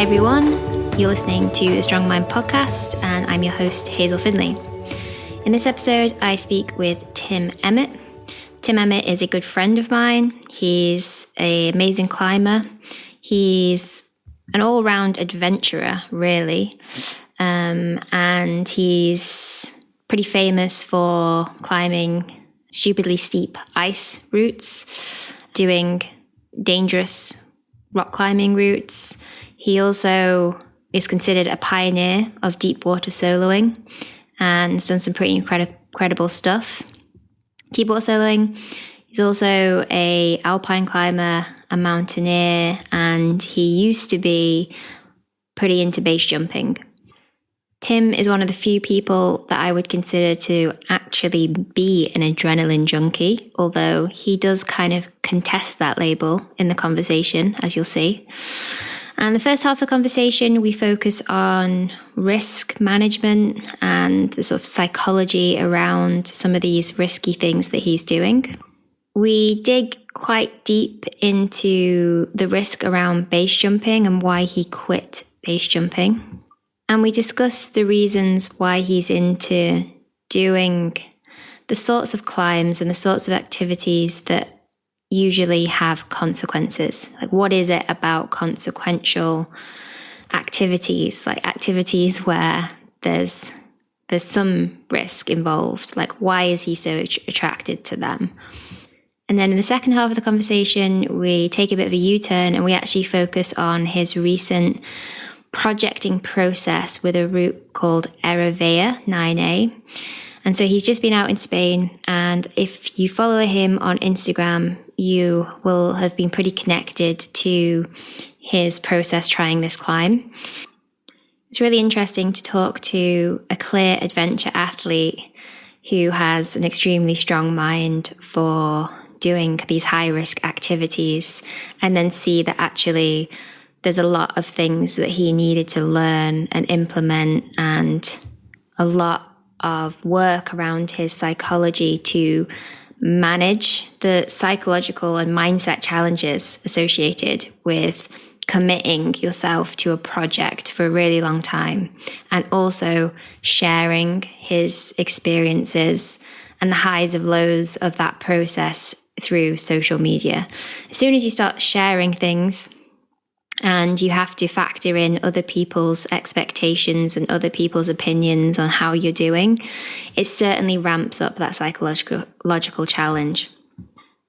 Hi everyone, you're listening to the Strong Mind podcast and I'm your host Hazel Finley. In this episode I speak with Tim Emmett. Tim Emmett is a good friend of mine. He's an amazing climber. He's an all-round adventurer really, and he's pretty famous for climbing stupidly steep ice routes, doing dangerous rock climbing routes. He also is considered a pioneer of deep water soloing and has done some pretty incredible stuff. Deep water soloing. He's also a alpine climber, a mountaineer, and he used to be pretty into base jumping. Tim is one of the few people that I would consider to actually be an adrenaline junkie, although he does kind of contest that label in the conversation, as you'll see. And the first half of the conversation, we focus on risk management and the sort of psychology around some of these risky things that he's doing. We dig quite deep into the risk around base jumping and why he quit base jumping. And we discuss the reasons why he's into doing the sorts of climbs and the sorts of activities that usually have consequences. Like, what is it about consequential activities, like activities where there's some risk involved? Like, why is he so attracted to them? And then in the second half of the conversation, we take a bit of a U-turn and we actually focus on his recent projecting process with a route called Eravea 9A. And so he's just been out in Spain, and if you follow him on Instagram, you will have been pretty connected to his process trying this climb. It's really interesting to talk to a clear adventure athlete who has an extremely strong mind for doing these high-risk activities, and then see that actually there's a lot of things that he needed to learn and implement, and a lot of work around his psychology to manage the psychological and mindset challenges associated with committing yourself to a project for a really long time, and also sharing his experiences and the highs and lows of that process through social media. As soon as you start sharing things, and you have to factor in other people's expectations and other people's opinions on how you're doing, it certainly ramps up that psychological challenge.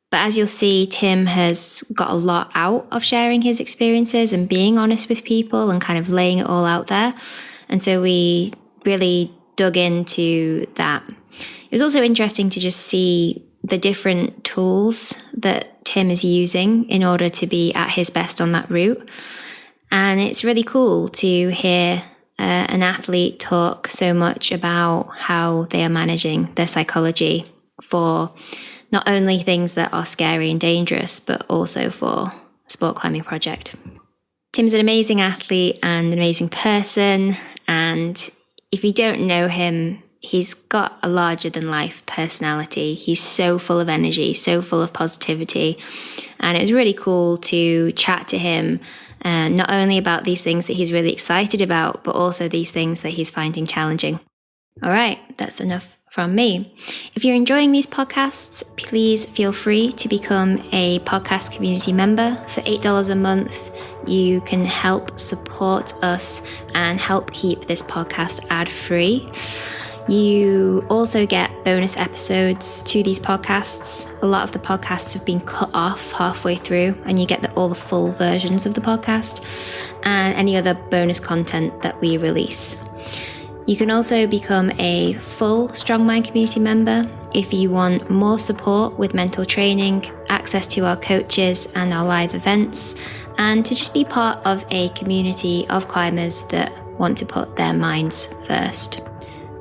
But as you'll see, Tim has got a lot out of sharing his experiences and being honest with people and kind of laying it all out there. And so we really dug into that. It was also interesting to just see the different tools that Tim is using in order to be at his best on that route. And it's really cool to hear an athlete talk so much about how they are managing their psychology for not only things that are scary and dangerous, but also for a sport climbing project. Tim's an amazing athlete and an amazing person. And if you don't know him, he's got a larger-than-life personality. He's so full of energy, so full of positivity. And it was really cool to chat to him, not only about these things that he's really excited about, but also these things that he's finding challenging. All right, that's enough from me. If you're enjoying these podcasts, please feel free to become a podcast community member. For $8 a month, you can help support us and help keep this podcast ad-free. You also get bonus episodes to these podcasts. A lot of the podcasts have been cut off halfway through, and you get all the full versions of the podcast and any other bonus content that we release. You can also become a full Strong Mind community member if you want more support with mental training, access to our coaches and our live events, and to just be part of a community of climbers that want to put their minds first.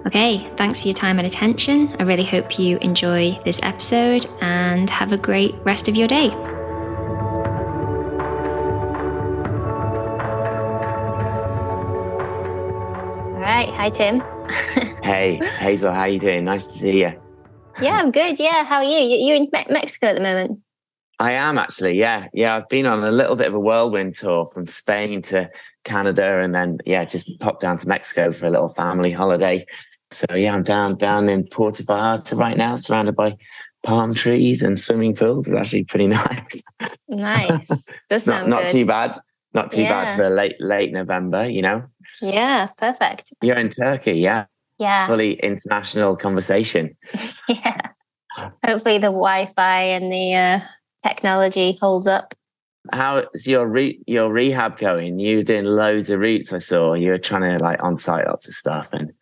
Okay, thanks for your time and attention. I really hope you enjoy this episode and have a great rest of your day. All right, hi Tim. Hey, Hazel, how you doing? Nice to see you. Yeah, I'm good. Yeah, how are you? You're in Mexico at the moment? I am actually, yeah. I've been on a little bit of a whirlwind tour from Spain to Canada, and then just popped down to Mexico for a little family holiday. So I'm down in Puerto Vallarta right now, surrounded by palm trees and swimming pools. It's actually pretty nice. Nice. Does sound not good. too bad. Not too bad for late November, Yeah, perfect. You're in Turkey, yeah. Yeah. Fully international conversation. Yeah. Hopefully the Wi-Fi and the technology holds up. How's your rehab going? You doing loads of routes, I saw. You were trying to like on-site lots of stuff, and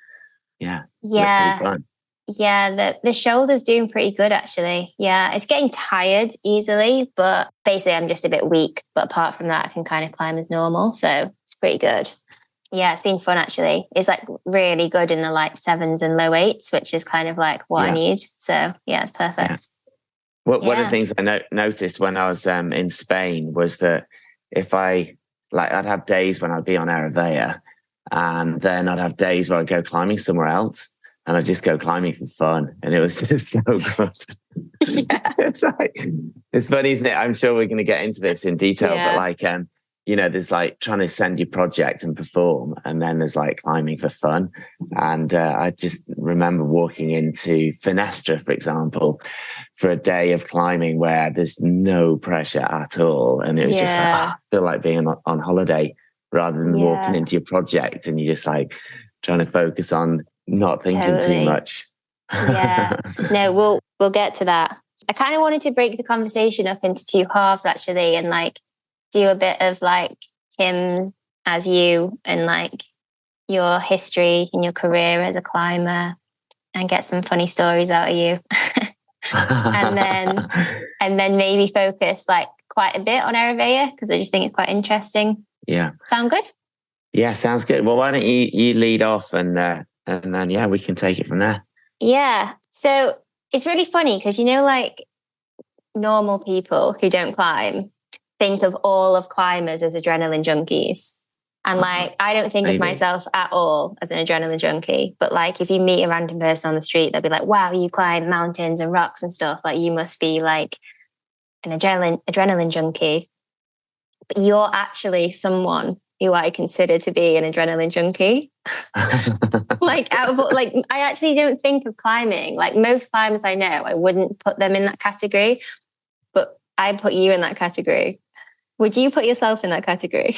looked pretty fun. Yeah, the shoulder's doing pretty good actually. Yeah, it's getting tired easily, but basically I'm just a bit weak. But apart from that, I can kind of climb as normal, so it's pretty good. Yeah, it's been fun actually. It's like really good in the like 7s and low 8s, which is kind of like what I need. So yeah, it's perfect. Yeah. One of the things I noticed when I was in Spain was that if I'd have days when I'd be on Aravea, and then I'd have days where I'd go climbing somewhere else, and I'd just go climbing for fun, and it was just so good. It's funny, isn't it? I'm sure we're going to get into this in detail, but there's like trying to send your project and perform, and then there's like climbing for fun. And I just remember walking into Finestra, for example, for a day of climbing where there's no pressure at all, and it was just like I feel like being on holiday rather than walking into your project, and you're just like trying to focus on not thinking too much. No, we'll get to that. I kind of wanted to break the conversation up into two halves actually, and like do a bit of like Tim as you and like your history and your career as a climber, and get some funny stories out of you. and then maybe focus like quite a bit on Aravea, because I just think it's quite interesting. Yeah. Sound good? Yeah, sounds good. Well, why don't you lead off, and then we can take it from there. Yeah. So it's really funny because like normal people who don't climb think of all of climbers as adrenaline junkies. And like, I don't think of myself at all as an adrenaline junkie. But like, if you meet a random person on the street, they'll be like, wow, you climb mountains and rocks and stuff. Like, you must be like an adrenaline junkie. But you're actually someone who I consider to be an adrenaline junkie. Like, I actually don't think of climbing. Like most climbers I know, I wouldn't put them in that category. But I put you in that category. Would you put yourself in that category?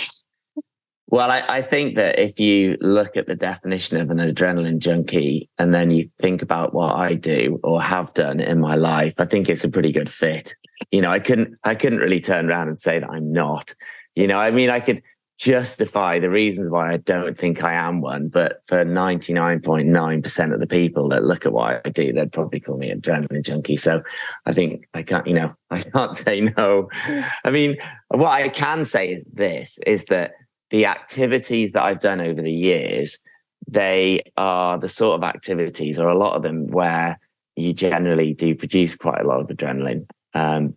Well, I think that if you look at the definition of an adrenaline junkie and then you think about what I do or have done in my life, I think it's a pretty good fit. I couldn't really turn around and say that I'm not. I could justify the reasons why I don't think I am one, but for 99.9% of the people that look at what I do, they'd probably call me an adrenaline junkie. So I think I can't say no. I mean, what I can say is that the activities that I've done over the years, they are the sort of activities, or a lot of them, where you generally do produce quite a lot of adrenaline.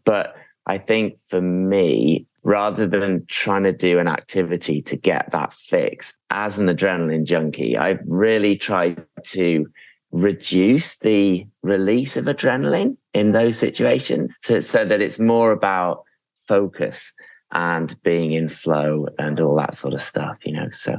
But I think for me, rather than trying to do an activity to get that fix, as an adrenaline junkie, I've really tried to reduce the release of adrenaline in those situations so that it's more about focus and being in flow and all that sort of stuff, So,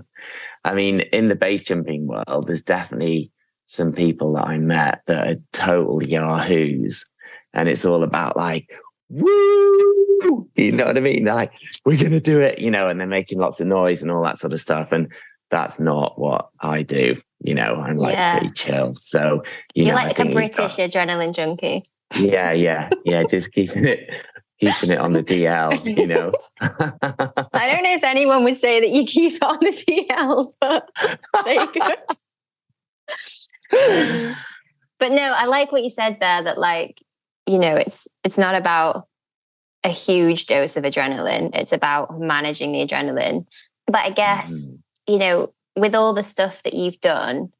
I mean, in the base jumping world, there's definitely some people that I met that are total yahoos, and it's all about like, woo, you know what I mean? They're like, we're going to do it, and they're making lots of noise and all that sort of stuff. And that's not what I do. I'm like pretty chill. So, you're like a British adrenaline junkie. Yeah. Just keeping it on the DL, I don't know if anyone would say that you keep it on the DL, but there you go. But no, I like what you said there, that like, it's not about a huge dose of adrenaline. It's about managing the adrenaline. But I guess, with all the stuff that you've done,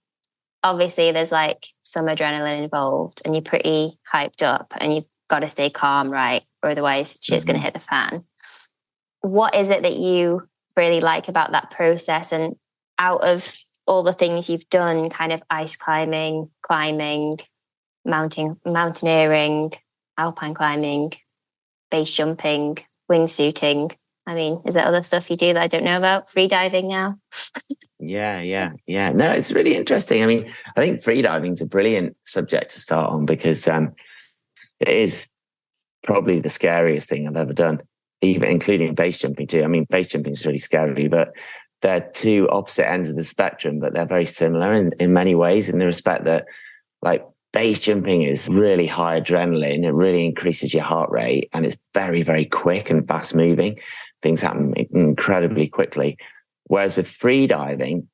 obviously there's like some adrenaline involved, and you're pretty hyped up, and you've got to stay calm, right? Or otherwise shit's going to hit the fan. What is it that you really like about that process? And out of all the things you've done, kind of ice climbing, mountaineering, alpine climbing, base jumping, wingsuiting, I mean, is there other stuff you do that I don't know about? Free diving now? Yeah. No, it's really interesting. I mean, I think freediving is a brilliant subject to start on because it is probably the scariest thing I've ever done, even including base jumping too. I mean, base jumping is really scary, but they're two opposite ends of the spectrum, but they're very similar in many ways in the respect that, like, base jumping is really high adrenaline. It really increases your heart rate and it's very, very quick and fast moving. Things happen incredibly quickly. Whereas with free diving,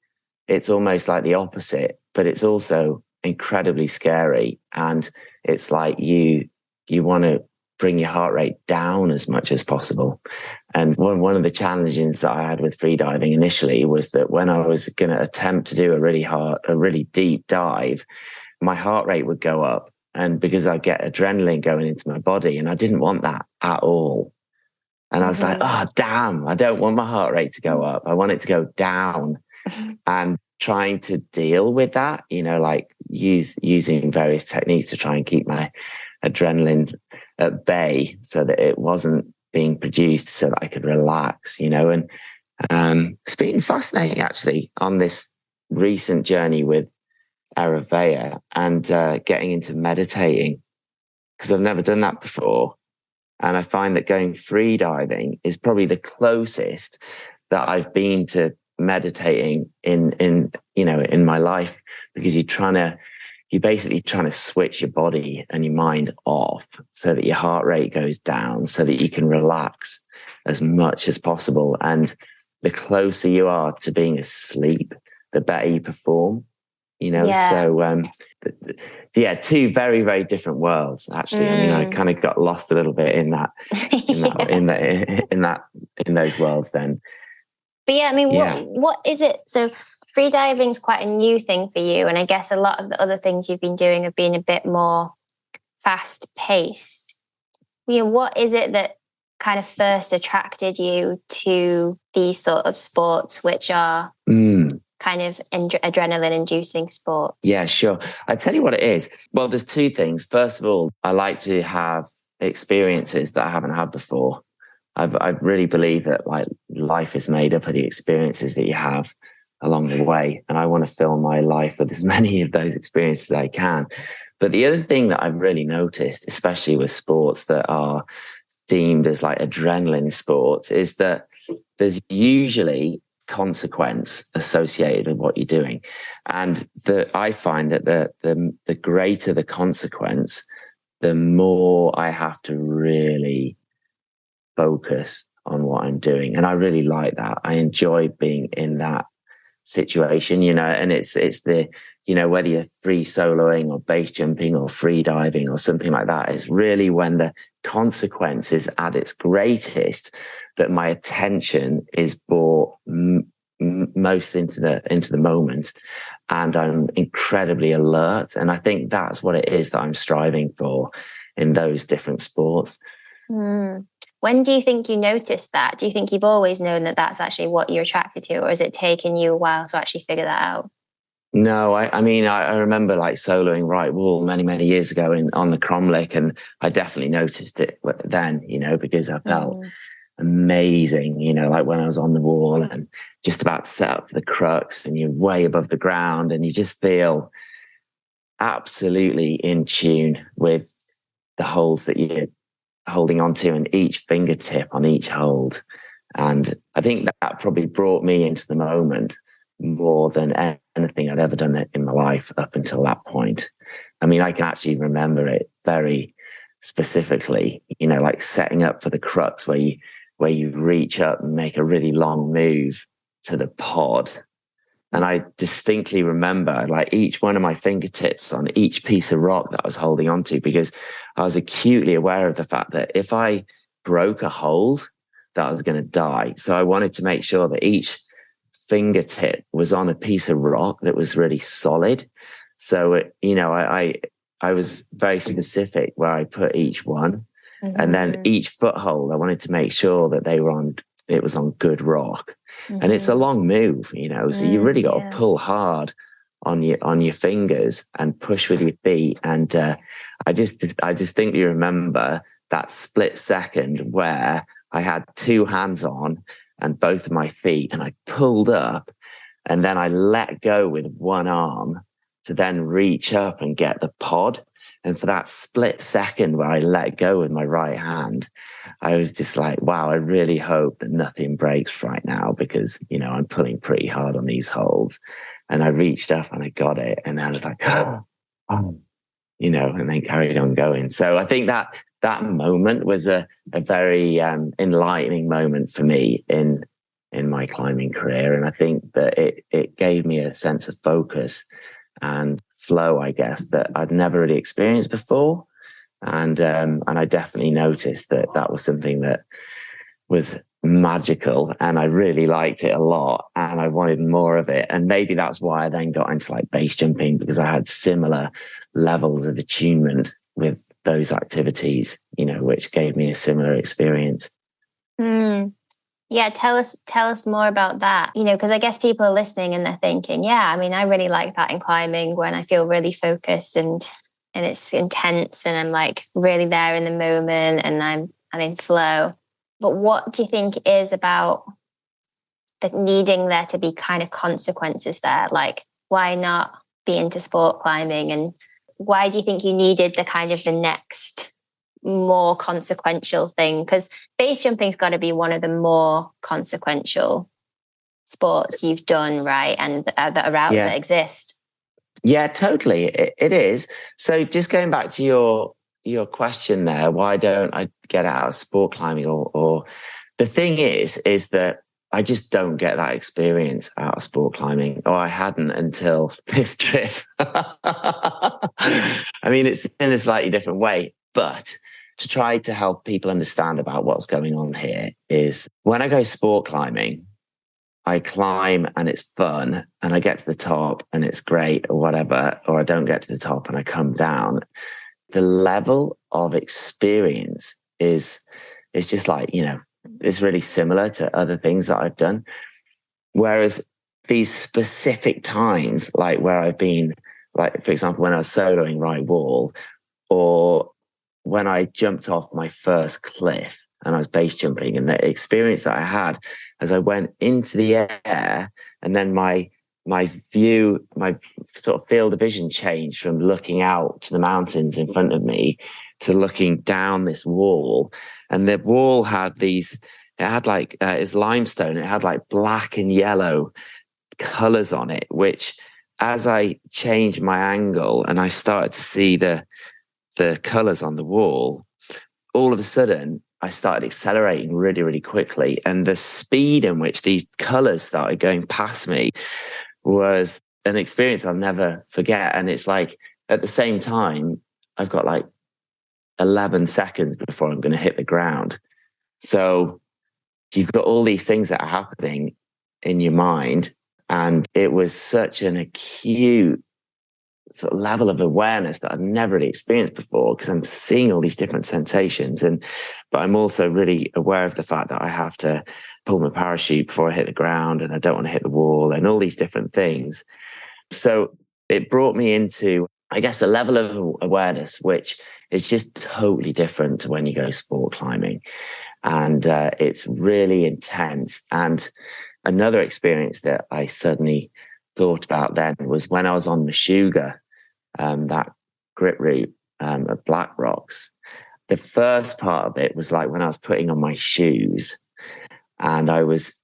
it's almost like the opposite, but it's also incredibly scary. And it's like you want to bring your heart rate down as much as possible. And one of the challenges that I had with freediving initially was that when I was going to attempt to do a really deep dive, my heart rate would go up. And because I get adrenaline going into my body, and I didn't want that at all. And I was like, oh, damn, I don't want my heart rate to go up. I want it to go down. And trying to deal with that, like using various techniques to try and keep my adrenaline at bay so that it wasn't being produced so that I could relax, and it's been fascinating actually on this recent journey with Ayurveda and getting into meditating, because I've never done that before. And I find that going free diving is probably the closest that I've been to meditating in my life, because you're basically trying to switch your body and your mind off so that your heart rate goes down so that you can relax as much as possible. And the closer you are to being asleep, the better you perform, So, two very, very different worlds, actually. I mean, I kind of got lost a little bit in that, in those worlds then. But yeah, I mean, what is it? So free diving is quite a new thing for you. And I guess a lot of the other things you've been doing have been a bit more fast paced. What is it that kind of first attracted you to these sort of sports, which are kind of adrenaline inducing sports? Yeah, sure. I tell you what it is. Well, there's two things. First of all, I like to have experiences that I haven't had before. I really believe that, like, life is made up of the experiences that you have along the way. And I want to fill my life with as many of those experiences as I can. But the other thing that I've really noticed, especially with sports that are deemed as like adrenaline sports, is that there's usually consequence associated with what you're doing. And I find that the greater the consequence, the more I have to really focus on what I'm doing. And I really like that. I enjoy being in that situation, and it's the, whether you're free soloing or base jumping or free diving or something like that, it's really when the consequence is at its greatest that my attention is brought most into the moment, and I'm incredibly alert. And I think that's what it is that I'm striving for in those different sports. When do you think you noticed that? Do you think you've always known that that's actually what you're attracted to, or has it taken you a while to actually figure that out? No, I mean, I remember like soloing right wall many, many years ago on the Cromlech, and I definitely noticed it then, because I felt amazing, like when I was on the wall and just about to set up for the crux and you're way above the ground and you just feel absolutely in tune with the holds that you're holding on to and each fingertip on each hold. And I think that probably brought me into the moment more than anything I'd ever done in my life up until that point. I mean, I can actually remember it very specifically, like setting up for the crux where you reach up and make a really long move to the pod. And I distinctly remember like each one of my fingertips on each piece of rock that I was holding onto, because I was acutely aware of the fact that if I broke a hold, that I was going to die. So I wanted to make sure that each fingertip was on a piece of rock that was really solid. So, I was very specific where I put each one. And then each foothold, I wanted to make sure that it was on good rock. And it's a long move, so you really got to pull hard on your fingers and push with your feet. And I just distinctly remember that split second where I had two hands on and both of my feet, and I pulled up, and then I let go with one arm to then reach up and get the pod. And for that split second where I let go with my right hand, I was just like, wow, I really hope that nothing breaks right now, because, I'm pulling pretty hard on these holes. And I reached up and I got it. And I was like, oh, and then carried on going. So I think that moment was a very enlightening moment for me in my climbing career. And I think that it gave me a sense of focus and flow, I guess, that I'd never really experienced before. And I definitely noticed that was something that was magical, and I really liked it a lot, and I wanted more of it. And maybe that's why I then got into like base jumping, because I had similar levels of attunement with those activities, which gave me a similar experience. Yeah, tell us more about that. Because I guess people are listening and they're thinking, yeah, I mean, I really like that in climbing, when I feel really focused and it's intense and I'm like really there in the moment and I'm in flow. But what do you think it is about the needing there to be kind of consequences there? Like, why not be into sport climbing? And why do you think you needed the next more consequential thing? Because base jumping's got to be one of the more consequential sports you've done, right? And that are out that exist. Yeah, totally. It is. So just going back to your question there, why don't I get out of sport climbing? Or the thing is that I just don't get that experience out of sport climbing, or I hadn't until this trip. I mean, it's in a slightly different way, but to try to help people understand about what's going on here is, when I go sport climbing, I climb and it's fun and I get to the top and it's great or whatever, or I don't get to the top and I come down. The level of experience is just like, it's really similar to other things that I've done. Whereas these specific times, like where I've been, like, for example, when I was soloing right wall, or when I jumped off my first cliff and I was base jumping, and the experience that I had as I went into the air, and then my view, my sort of field of vision changed from looking out to the mountains in front of me to looking down this wall. And the wall had it's limestone. It had like black and yellow colors on it, which, as I changed my angle and I started to see the colors on the wall, all of a sudden I started accelerating really, really quickly. And the speed in which these colors started going past me was an experience I'll never forget. And it's like, at the same time, I've got like 11 seconds before I'm going to hit the ground. So you've got all these things that are happening in your mind. And it was such an acute sort of level of awareness that I've never really experienced before, because I'm seeing all these different sensations. But I'm also really aware of the fact that I have to pull my parachute before I hit the ground, and I don't want to hit the wall, and all these different things. So it brought me into, I guess, a level of awareness, which is just totally different to when you go sport climbing. And it's really intense. And another experience that I suddenly thought about then was when I was on Meshuggah, that grit route at Black Rocks. The first part of it was like when I was putting on my shoes, and I was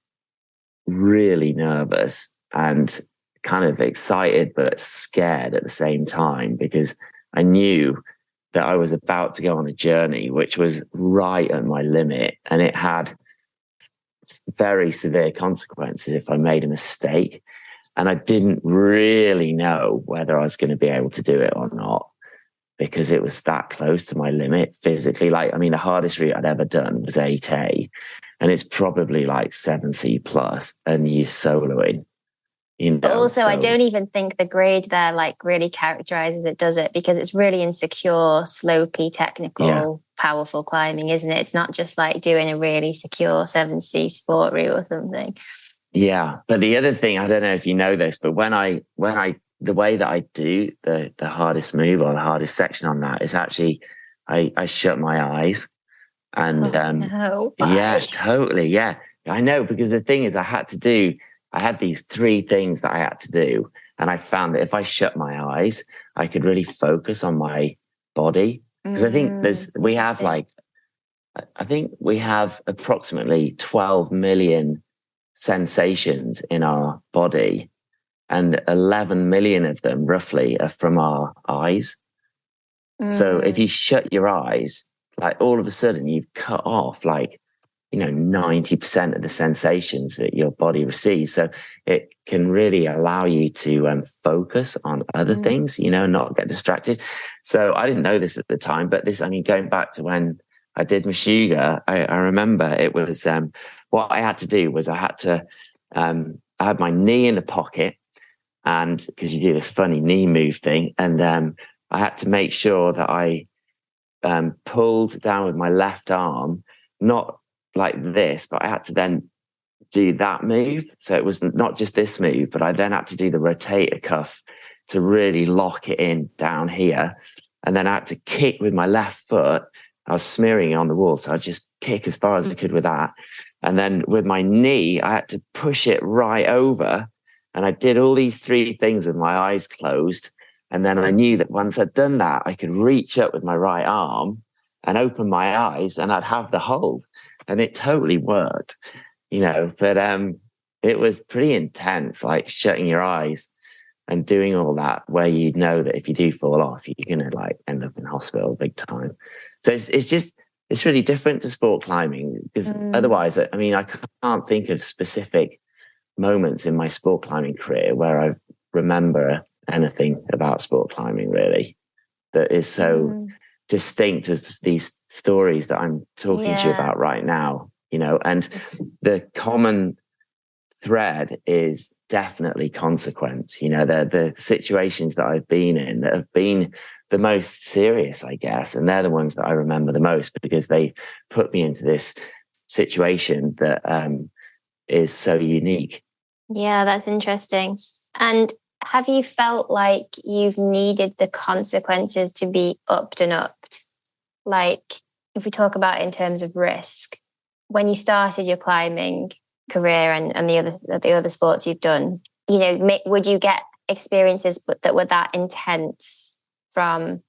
really nervous and kind of excited but scared at the same time, because I knew that I was about to go on a journey which was right at my limit, and it had very severe consequences if I made a mistake. And I didn't really know whether I was going to be able to do it or not, because it was that close to my limit physically. Like, I mean, the hardest route I'd ever done was 8A, and it's probably like 7C plus, and you're soloing. But also, I don't even think the grade there like really characterizes it, does it? Because it's really insecure, slopey, technical, powerful climbing, isn't it? It's not just like doing a really secure 7C sport route or something. Yeah. But the other thing, I don't know if you know this, but when I the way that I do the hardest move or the hardest section on that is actually I shut my eyes. And no. yeah, totally. Yeah, I know, because the thing is, I had these three things that I had to do. And I found that if I shut my eyes, I could really focus on my body. Because I think I think we have approximately 12 million sensations in our body, and 11 million of them roughly are from our eyes. So if you shut your eyes, like all of a sudden you've cut off 90% of the sensations that your body receives. So it can really allow you to focus on other things, not get distracted. So I didn't know this at the time, but going back to when I did Meshuggah, I remember it was, what I had to do was I had my knee in the pocket, and because you do this funny knee move thing, and I had to make sure that I pulled down with my left arm, not like this, but I had to then do that move. So it was not just this move, but I then had to do the rotator cuff to really lock it in down here. And then I had to kick with my left foot. I was smearing it on the wall, so I just kick as far as I could with that. And then with my knee, I had to push it right over. And I did all these three things with my eyes closed. And then I knew that once I'd done that, I could reach up with my right arm and open my eyes, and I'd have the hold. And it totally worked, but it was pretty intense, like shutting your eyes and doing all that, where you know that if you do fall off, you're going to end up in hospital big time. So it's really different to sport climbing, because otherwise, I can't think of specific moments in my sport climbing career where I remember anything about sport climbing really that is so distinct as these stories that I'm talking to you about right now, and the common thread is definitely consequence. The situations that I've been in that have been the most serious, I guess, and they're the ones that I remember the most, because they put me into this situation that is so unique. Yeah, that's interesting. And have you felt like you've needed the consequences to be upped and upped? Like, if we talk about it in terms of risk, when you started your climbing career and the other sports you've done, would you get experiences that were that intense from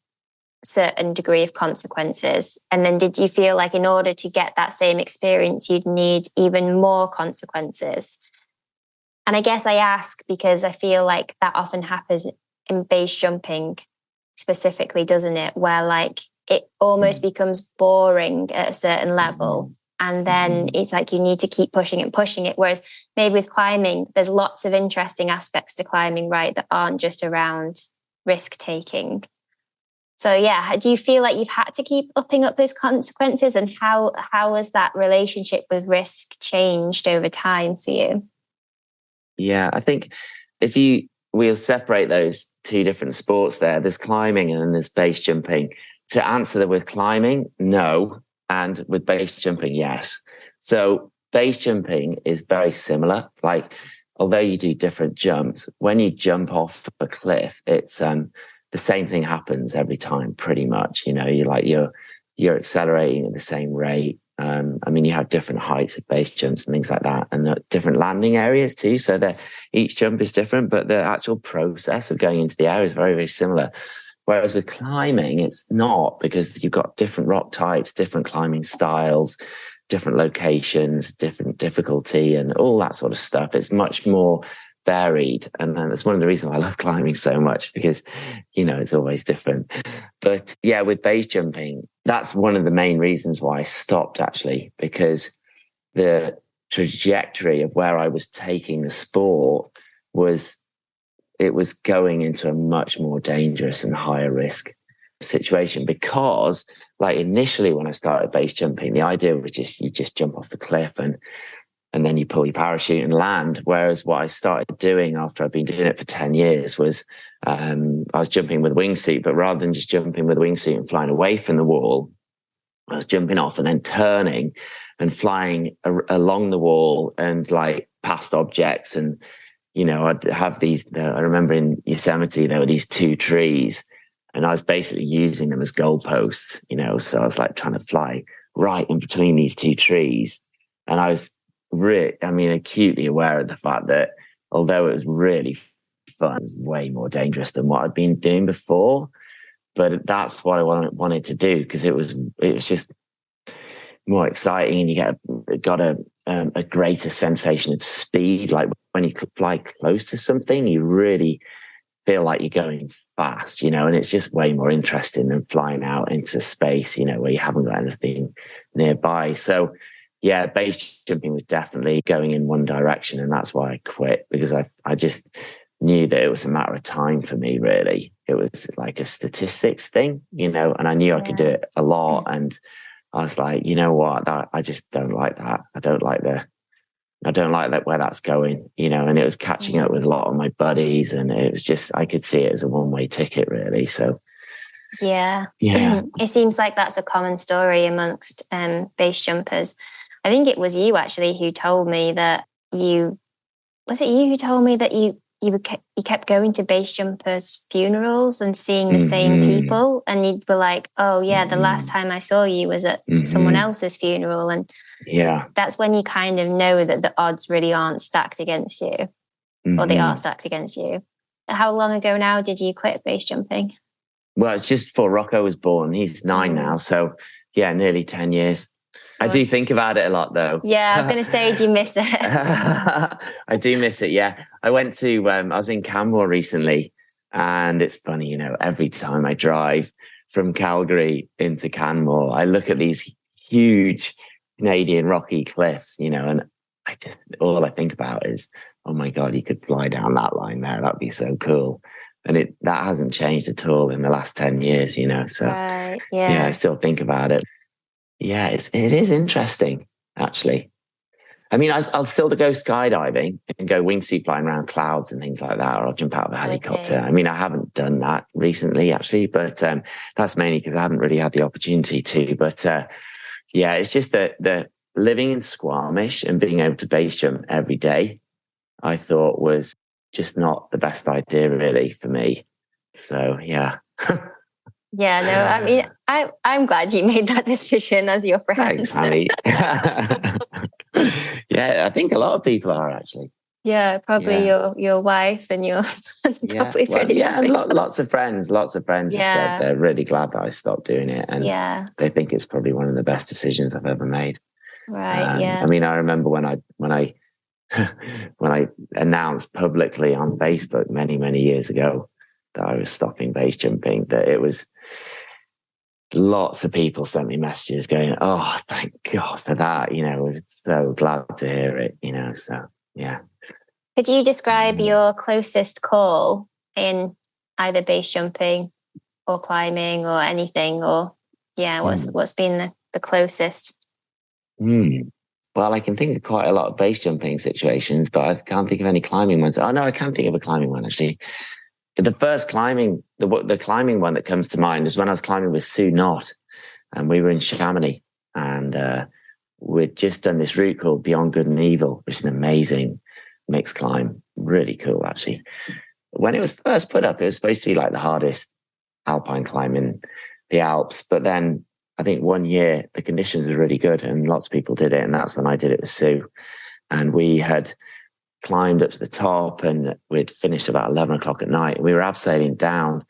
a certain degree of consequences? And then did you feel like in order to get that same experience, you'd need even more consequences? And I guess I ask because I feel like that often happens in base jumping specifically, doesn't it? Where it almost becomes boring at a certain level. And then it's like you need to keep pushing it. Whereas maybe with climbing, there's lots of interesting aspects to climbing, right, that aren't just around risk taking. So yeah, do you feel like you've had to keep upping up those consequences? And how has that relationship with risk changed over time for you? Yeah, I think we'll separate those two different sports there. There's climbing and then there's base jumping. To answer that with climbing, no. And with base jumping, yes. So base jumping is very similar. Although you do different jumps, when you jump off a cliff, it's the same thing happens every time, pretty much. You're accelerating at the same rate. You have different heights of base jumps and things like that, and different landing areas too. So that each jump is different, but the actual process of going into the air is very, very similar. Whereas with climbing, it's not, because you've got different rock types, different climbing styles, different locations, different difficulty, and all that sort of stuff. It's much more varied. And that's one of the reasons I love climbing so much, because, it's always different. But yeah, with base jumping, that's one of the main reasons why I stopped, actually, because the trajectory of where I was taking the sport was going into a much more dangerous and higher risk situation. Because initially when I started base jumping, the idea was you just jump off the cliff and then you pull your parachute and land. Whereas what I started doing after I've been doing it for 10 years was I was jumping with a wingsuit, but rather than just jumping with a wingsuit and flying away from the wall, I was jumping off and then turning and flying along the wall and past objects. And I'd have these, I remember in Yosemite, there were these two trees and I was basically using them as goalposts, so I was trying to fly right in between these two trees. And I was acutely aware of the fact that although it was really fun, it was way more dangerous than what I'd been doing before. But that's what I wanted to do, because it was just more exciting, and you got a greater sensation of speed. Like when you fly close to something, you really feel like you're going fast, and it's just way more interesting than flying out into space, where you haven't got anything nearby. So yeah, base jumping was definitely going in one direction, and that's why I quit, because I just knew that it was a matter of time for me, really. It was like a statistics thing, and I knew I could do it a lot. And I was like, you know what, I just don't like that. I don't like that where that's going, and it was catching up with a lot of my buddies, and it was just, I could see it as a one-way ticket, really. So yeah. Yeah. It seems like that's a common story amongst base jumpers. I think it was you actually who told me that you kept going to base jumpers' funerals and seeing the same people, and you were like, oh yeah, the last time I saw you was at someone else's funeral. And yeah, that's when you kind of know that the odds really aren't stacked against you, or they are stacked against you. How long ago now did you quit base jumping? Well, it's just before Rocco was born. He's 9 now. So yeah, nearly 10 years. I do think about it a lot, though. Yeah, I was going to say, do you miss it? I do miss it, yeah. I went to, I was in Canmore recently, and it's funny, every time I drive from Calgary into Canmore, I look at these huge Canadian rocky cliffs, and all I think about is, oh my God, you could fly down that line there. That'd be so cool. And that hasn't changed at all in the last 10 years, so right, yeah, I still think about it. Yeah, it is interesting, actually. I mean, I'll still go skydiving and go wingsuit flying around clouds and things like that, or I'll jump out of a helicopter. Okay. I mean, I haven't done that recently, actually, but that's mainly because I haven't really had the opportunity to. But yeah, it's just the living in Squamish and being able to base jump every day, I thought was just not the best idea, really, for me. So, yeah. Yeah, no, I mean, I'm glad you made that decision as your friend. Thanks, Annie. Yeah, I think a lot of people are, actually. Yeah, probably your wife and your son. Probably pretty happy. And lots of friends have said they're really glad that I stopped doing it, and they think it's probably one of the best decisions I've ever made. Right. Yeah. I mean, I remember when I when I announced publicly on Facebook many years ago that I was stopping base jumping, that it was lots of people sent me messages going, oh, thank God for that. We're so glad to hear it, so yeah. Could you describe your closest call in either base jumping or climbing or anything, or what's been the closest? Well, I can think of quite a lot of base jumping situations, but I can't think of any climbing ones. Oh no, I can think of a climbing one, actually. The first climbing, the climbing one that comes to mind is when I was climbing with Sue Knott, and we were in Chamonix, and we'd just done this route called Beyond Good and Evil, which is an amazing mixed climb, really cool, actually. When it was first put up, it was supposed to be like the hardest alpine climb in the Alps, but then I think one year the conditions were really good and lots of people did it, and that's when I did it with Sue. And we had climbed up to the top, and we'd finished about 11 o'clock at night. We were abseiling down,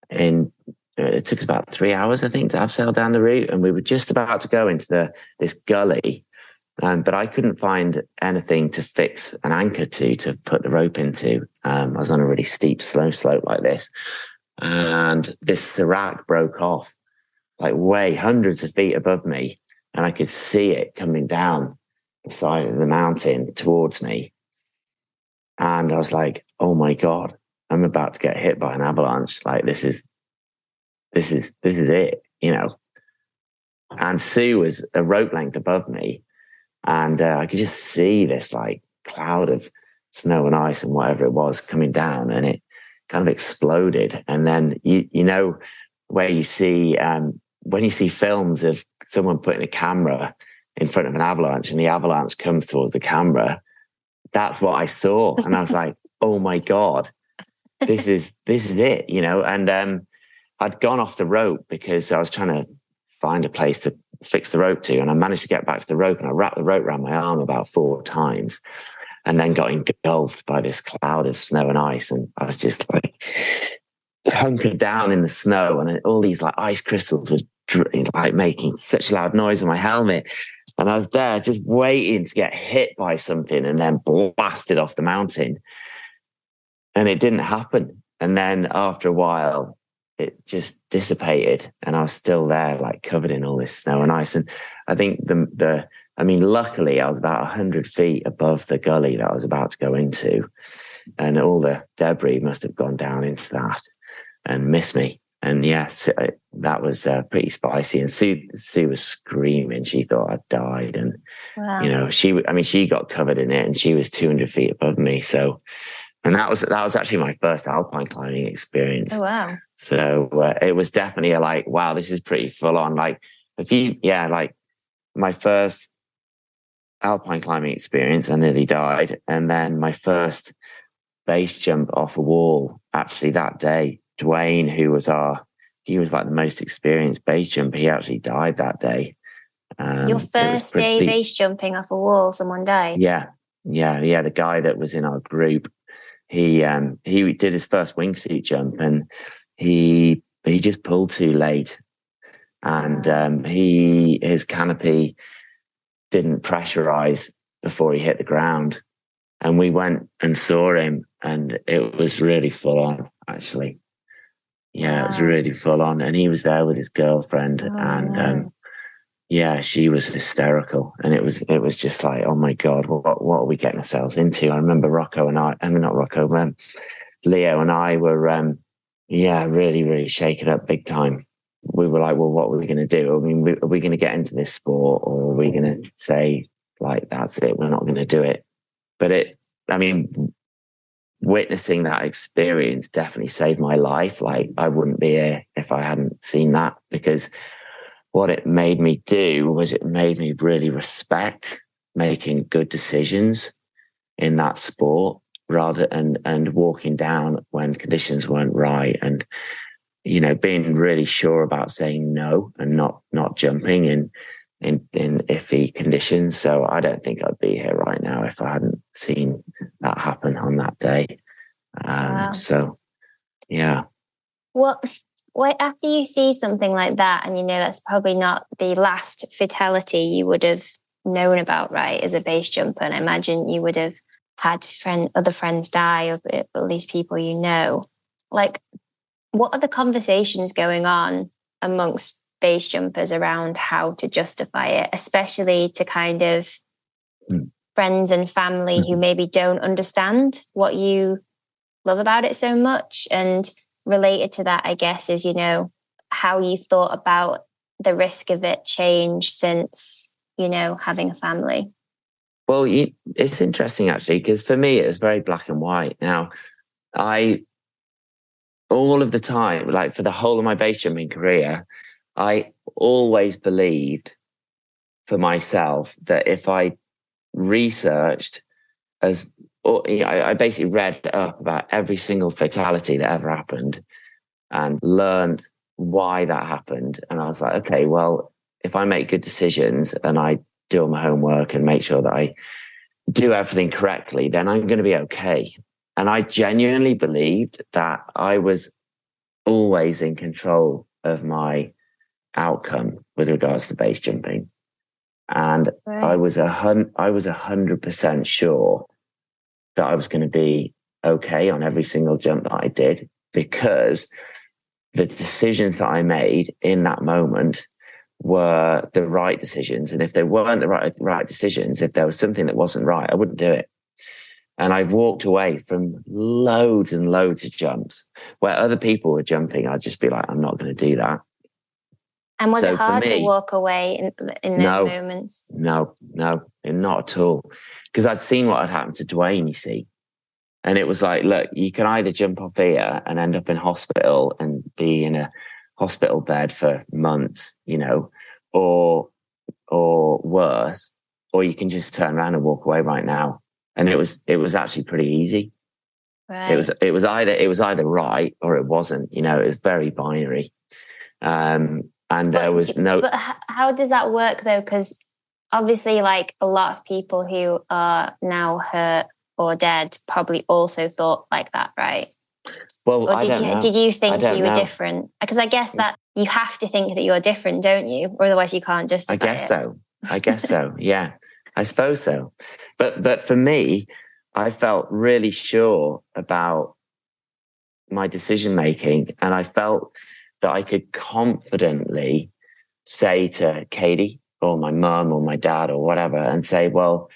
and it took us about 3 hours, I think, to abseil down the route, and we were just about to go into this gully, but I couldn't find anything to fix an anchor to put the rope into. I was on a really steep, slow slope like this, and this serac broke off, like way hundreds of feet above me, and I could see it coming down the side of the mountain towards me. And I was like, oh my God, I'm about to get hit by an avalanche. Like this is it, And Sue was a rope length above me, and I could just see this like cloud of snow and ice and whatever it was coming down, and it kind of exploded. And then where you see when you see films of someone putting a camera in front of an avalanche and the avalanche comes towards the camera, that's what I saw. And I was like, oh my God, this is it, And I'd gone off the rope because I was trying to find a place to fix the rope to. And I managed to get back to the rope, and I wrapped the rope around my arm about 4 times, and then got engulfed by this cloud of snow and ice. And I was just like hunkered down in the snow, and all these like ice crystals was like making such a loud noise on my helmet. And I was there just waiting to get hit by something and then blasted off the mountain. And it didn't happen. And then after a while, it just dissipated, and I was still there, like covered in all this snow and ice. And I think luckily I was about 100 feet above the gully that I was about to go into, and all the debris must have gone down into that and missed me. And yes, that was pretty spicy. And Sue was screaming. She thought I'd died. And, wow. She got covered in it, and she was 200 feet above me. So, and that was actually my first alpine climbing experience. Oh, wow. So it was definitely wow, this is pretty full on. Like my first alpine climbing experience, I nearly died. And then my first base jump off a wall, actually that day, Dwayne, he was like the most experienced base jumper. He actually died that day. Your first day base jumping off a wall, someone died? Yeah. The guy that was in our group, he did his first wingsuit jump, and he just pulled too late, and his canopy didn't pressurize before he hit the ground, and we went and saw him, and it was really full on, actually. Yeah, wow. It was really full on, and he was there with his girlfriend, she was hysterical, and it was just like, oh my God, what are we getting ourselves into? I remember Leo and I were, really, really shaken up big time. We were like, well, what are we going to do? I mean, are we going to get into this sport, or are we going to say, like, that's it, we're not going to do it? But witnessing that experience definitely saved my life. Like, I wouldn't be here if I hadn't seen that, because what it made me do was it made me really respect making good decisions in that sport, and walking down when conditions weren't right, and being really sure about saying no and not jumping in iffy conditions. So I don't think I'd be here right now if I hadn't seen that happen on that day. Wow. So yeah. What after you see something like that, and that's probably not the last fatality you would have known about, right, as a base jumper, and I imagine you would have had other friends die, or at least people like, what are the conversations going on amongst base jumpers around how to justify it, especially to kind of friends and family who maybe don't understand what you love about it so much? And related to that, I guess, is, how you thought about the risk of it change since, having a family. Well, it's interesting, actually, because for me, it was very black and white. Now, all of the time, like for the whole of my base jumping career, I always believed for myself that if I researched I basically read up about every single fatality that ever happened and learned why that happened. And I was like, okay, well, if I make good decisions and I do all my homework and make sure that I do everything correctly, then I'm going to be okay. And I genuinely believed that I was always in control of my outcome with regards to base jumping. And right. I was 100% sure that I was going to be okay on every single jump that I did, because the decisions that I made in that moment were the right decisions. And if they weren't the right decisions, if there was something that wasn't right, I wouldn't do it. And I've walked away from loads and loads of jumps where other people were jumping. I'd just be like, I'm not going to do that. And was it hard to walk away in those moments? No, not at all. Because I'd seen what had happened to Dwayne, you see. And it was like, look, you can either jump off here and end up in hospital and be in a hospital bed for months, or worse, or you can just turn around and walk away right now. And it was actually pretty easy. Right. It was either right or it wasn't. It was very binary. And there was no... But how did that work though? Because obviously, like a lot of people who are now hurt or dead probably also thought like that, right? Well, Or I don't know. did you think you were know. different? Because I guess that you have to think that you're different, don't you? Or otherwise you can't justify it. I guess so. Yeah, I suppose so. But for me, I felt really sure about my decision making, and I felt that I could confidently say to Katie or my mum or my dad or whatever, and say, well,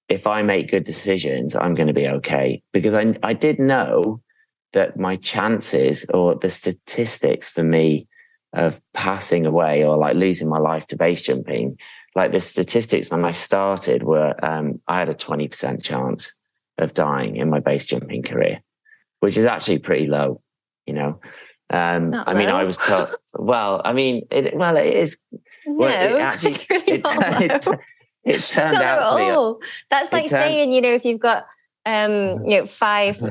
if I make good decisions, I'm going to be okay. Because I did know that my chances or the statistics for me of passing away or like losing my life to base jumping, like the statistics when I started were, I had a 20% chance of dying in my base jumping career, which is actually pretty low, you know. I mean, I was told, well, I mean, it is. No, well, it actually, it's really not low. It turned out to be. That's like saying, you know, if you've got, you know, 5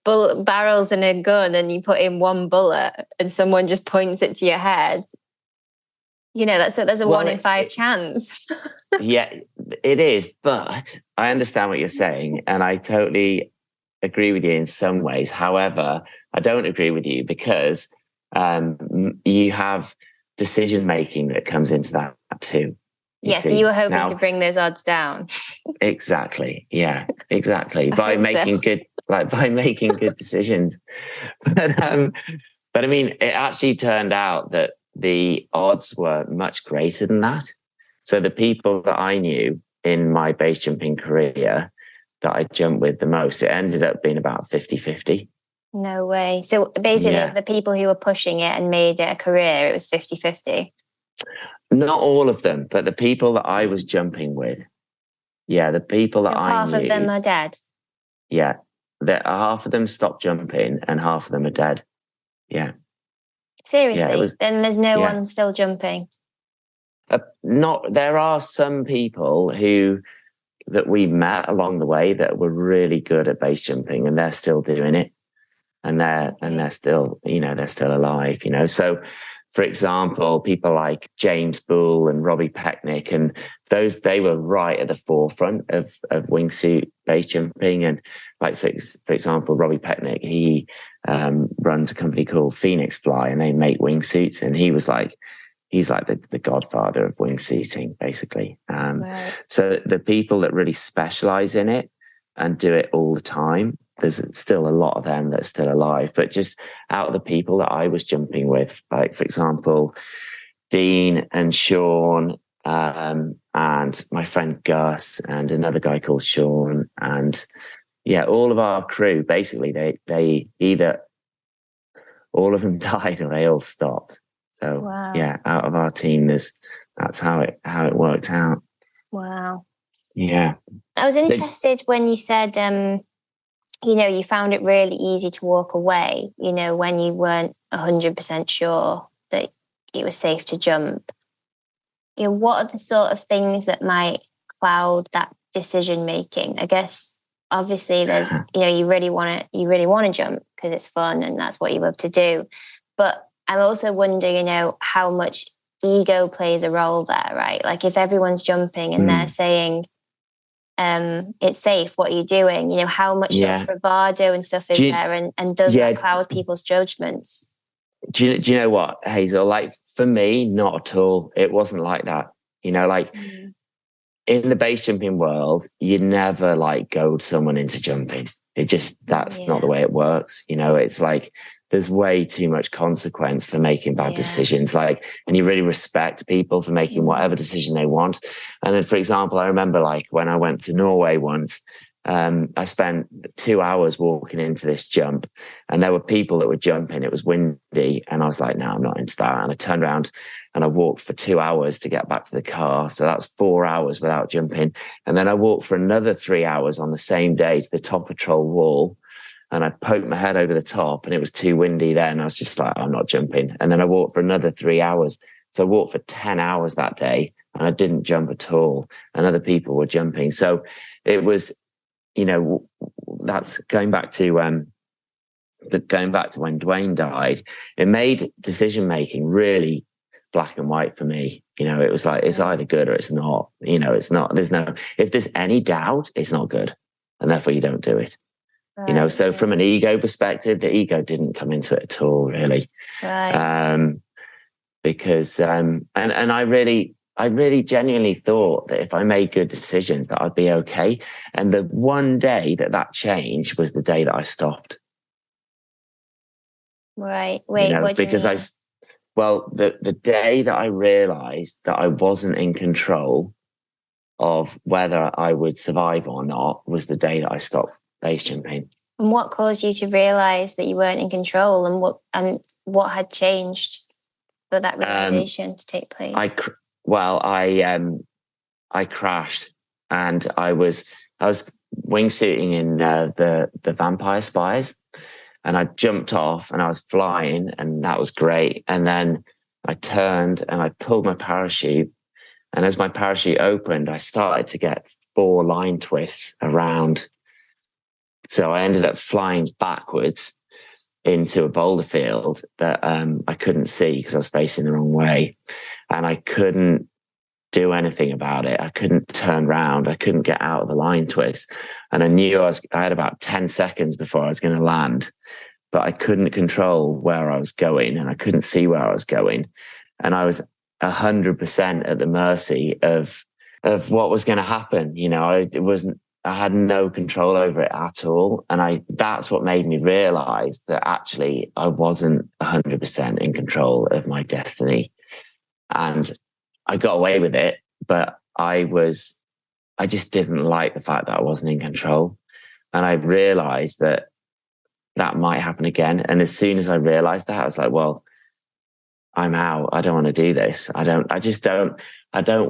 bullet barrels in a gun and you put in 1 bullet and someone just points it to your head, you know, there's a 1 in 5 chance. Yeah, it is. But I understand what you're saying, and I totally agree with you in some ways. However, I don't agree with you because you have decision making that comes into that too. So you were hoping to bring those odds down. Exactly. Yeah, exactly. by making good decisions. But I mean, it actually turned out that the odds were much greater than that. So the people that I knew in my base jumping career that I jumped with the most, it ended up being about 50-50. No way. So basically, the people who were pushing it and made it a career, it was 50-50. Not all of them, but the people that I was jumping with. Yeah, the people that I knew. Half of them are dead. Yeah, half of them stopped jumping and half of them are dead. Yeah. Seriously? Then there's no one still jumping? There are some people that we met along the way that were really good at base jumping, and they're still doing it, and they're still, you know, they're still alive, you know. So, for example, people like James Bull and Robbie Pecknick, and they were right at the forefront of wingsuit base jumping. And like, so for example, Robbie Pecknick, he runs a company called Phoenix Fly, and they make wingsuits, and he's like the godfather of wingsuiting, basically. Right. So the people that really specialize in it and do it all the time, there's still a lot of them that are still alive. But just out of the people that I was jumping with, like, for example, Dean and Sean, and my friend Gus and another guy called Sean, and all of our crew, basically, they either all of them died or they all stopped. So wow. Out of our team, that's how it worked out. Wow. Yeah. I was interested when you said, you know, you found it really easy to walk away, you know, when you weren't 100% sure that it was safe to jump. You know, what are the sort of things that might cloud that decision making? I guess obviously there's, you know, you really want to jump because it's fun and that's what you love to do. But I'm also wondering, you know, how much ego plays a role there, right? Like if everyone's jumping and they're saying, it's safe, what are you doing? You know, how much sort of bravado and stuff is there, and does that cloud people's judgments? Do you know what, Hazel? Like for me, not at all. It wasn't like that. You know, like in the base jumping world, you never like goad someone into jumping. That's not the way it works. You know, it's like there's way too much consequence for making bad decisions. Like, and you really respect people for making whatever decision they want. And then, for example, I remember like when I went to Norway once, I spent 2 hours walking into this jump, and there were people that were jumping. It was windy, and I was like, no, I'm not into that. And I turned around and I walked for 2 hours to get back to the car. So that's 4 hours without jumping. And then I walked for another 3 hours on the same day to the top of Troll Wall. And I poked my head over the top, and it was too windy then. I was just like, I'm not jumping. And then I walked for another 3 hours. So I walked for 10 hours that day, and I didn't jump at all. And other people were jumping. So it was, you know, that's going back to when Dwayne died. It made decision making really black and white for me. It was like, it's either good or it's not. It's not, if there's any doubt, it's not good. And therefore you don't do it. Right, So from an ego perspective, the ego didn't come into it at all, really. Right. Because and I really genuinely thought that if I made good decisions, that I'd be okay. And the one day that changed was the day that I stopped. Right. Wait, what do you mean? The day that I realized that I wasn't in control of whether I would survive or not was the day that I stopped base jumping. And what caused you to realize that you weren't in control, and what had changed for that realization to take place? I crashed, and I was wingsuiting in the Vampire Spies, and I jumped off and I was flying, and that was great. And then I turned and I pulled my parachute, and as my parachute opened, I started to get 4 line twists around. So I ended up flying backwards into a boulder field that I couldn't see because I was facing the wrong way, and I couldn't do anything about it. I couldn't turn around. I couldn't get out of the line twist, and I knew I had about 10 seconds before I was going to land, but I couldn't control where I was going, and I couldn't see where I was going, and I was 100% at the mercy of what was going to happen. I had no control over it at all. And that's what made me realize that actually I wasn't 100% in control of my destiny. And I got away with it, but I just didn't like the fact that I wasn't in control. And I realized that might happen again. And as soon as I realized that, I was like, well, I'm out. I don't want to do this. I don't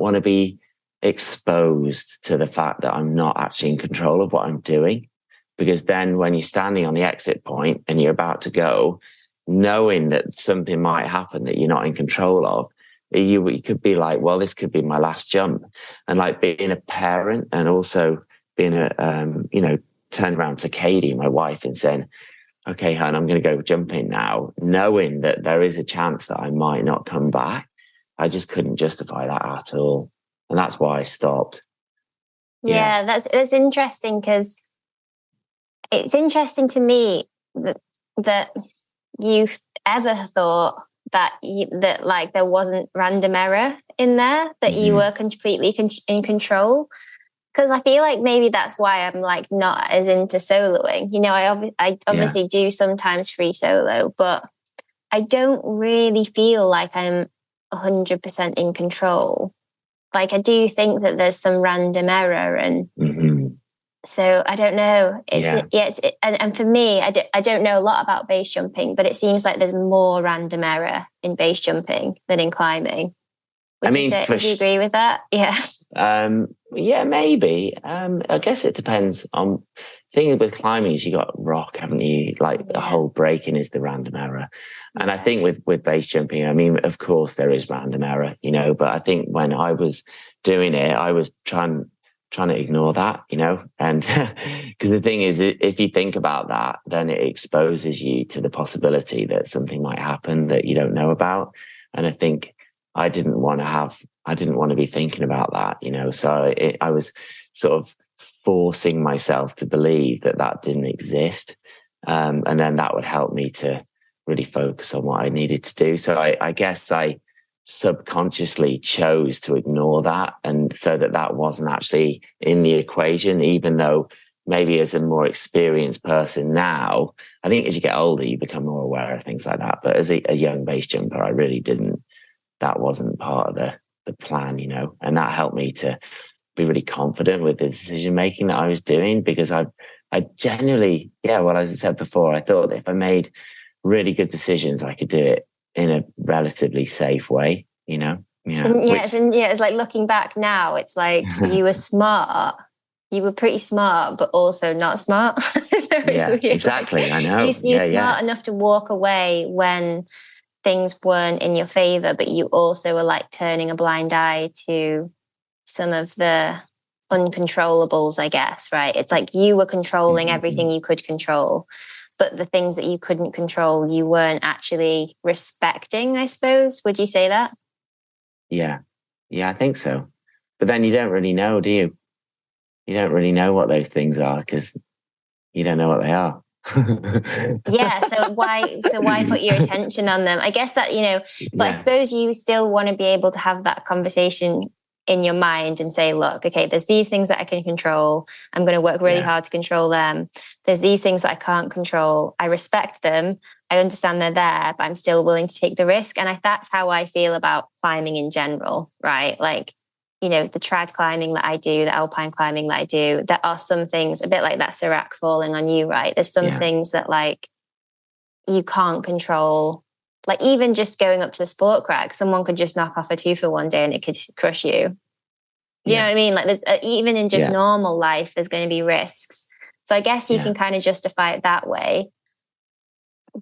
want to be exposed to the fact that I'm not actually in control of what I'm doing. Because then when you're standing on the exit point and you're about to go, knowing that something might happen that you're not in control of, you could be like, well, this could be my last jump. And like being a parent, and also being turned around to Katie, my wife, and saying, okay, hon, I'm going to go jumping now, knowing that there is a chance that I might not come back. I just couldn't justify that at all. And that's why I stopped. Yeah. That's interesting, because it's interesting to me that you ever thought that like there wasn't random error in there, that you were completely in control. Because I feel like maybe that's why I'm like not as into soloing. I obviously do sometimes free solo, but I don't really feel like I'm 100% in control. Like, I do think that there's some random error, and so I don't know. And for me, I don't know a lot about base jumping, but it seems like there's more random error in base jumping than in climbing. Would you agree with that? Yeah. Yeah, maybe. I guess it depends on thing with climbing. Is you got rock, haven't you? Like the whole breaking is the random error. And I think with base jumping, I mean, of course there is random error, but I think when I was doing it, I was trying to ignore that, and because the thing is, if you think about that, then it exposes you to the possibility that something might happen that you don't know about. And I think I didn't want to be thinking about that, so I was sort of forcing myself to believe that didn't exist. And then that would help me to really focus on what I needed to do. So I guess I subconsciously chose to ignore that. And so that wasn't actually in the equation, even though maybe as a more experienced person now, I think as you get older, you become more aware of things like that. But as a young base jumper, I really didn't. That wasn't part of the plan, and that helped me to be really confident with the decision making that I was doing, because I genuinely, well, as I said before, I thought that if I made really good decisions, I could do it in a relatively safe way, It's like looking back now, it's like you were smart. You were pretty smart, but also not smart. Exactly. I know. You're smart enough to walk away when things weren't in your favor, but you also were like turning a blind eye to some of the uncontrollables, I guess, right? It's like you were controlling everything you could control, but the things that you couldn't control, you weren't actually respecting, I suppose. Would you say that? Yeah. Yeah, I think so. But then you don't really know, do you? You don't really know what those things are because you don't know what they are. Yeah, so why put your attention on them? I guess that, but I Yeah. suppose you still want to be able to have that conversation in your mind and say, look, okay, there's these things that I can control. I'm going to work really Yeah. hard to control them. There's these things that I can't control. I respect them. I understand they're there, but I'm still willing to take the risk. And that's how I feel about climbing in general, right? Like, the trad climbing that I do, the alpine climbing that I do, there are some things, a bit like that Serac falling on you, right? There's some Yeah. things that like you can't control. Like even just going up to the sport crack, someone could just knock off a twofer one day and it could crush you. Do you know what I mean? Like there's even in just normal life, there's going to be risks. So I guess you can kind of justify it that way.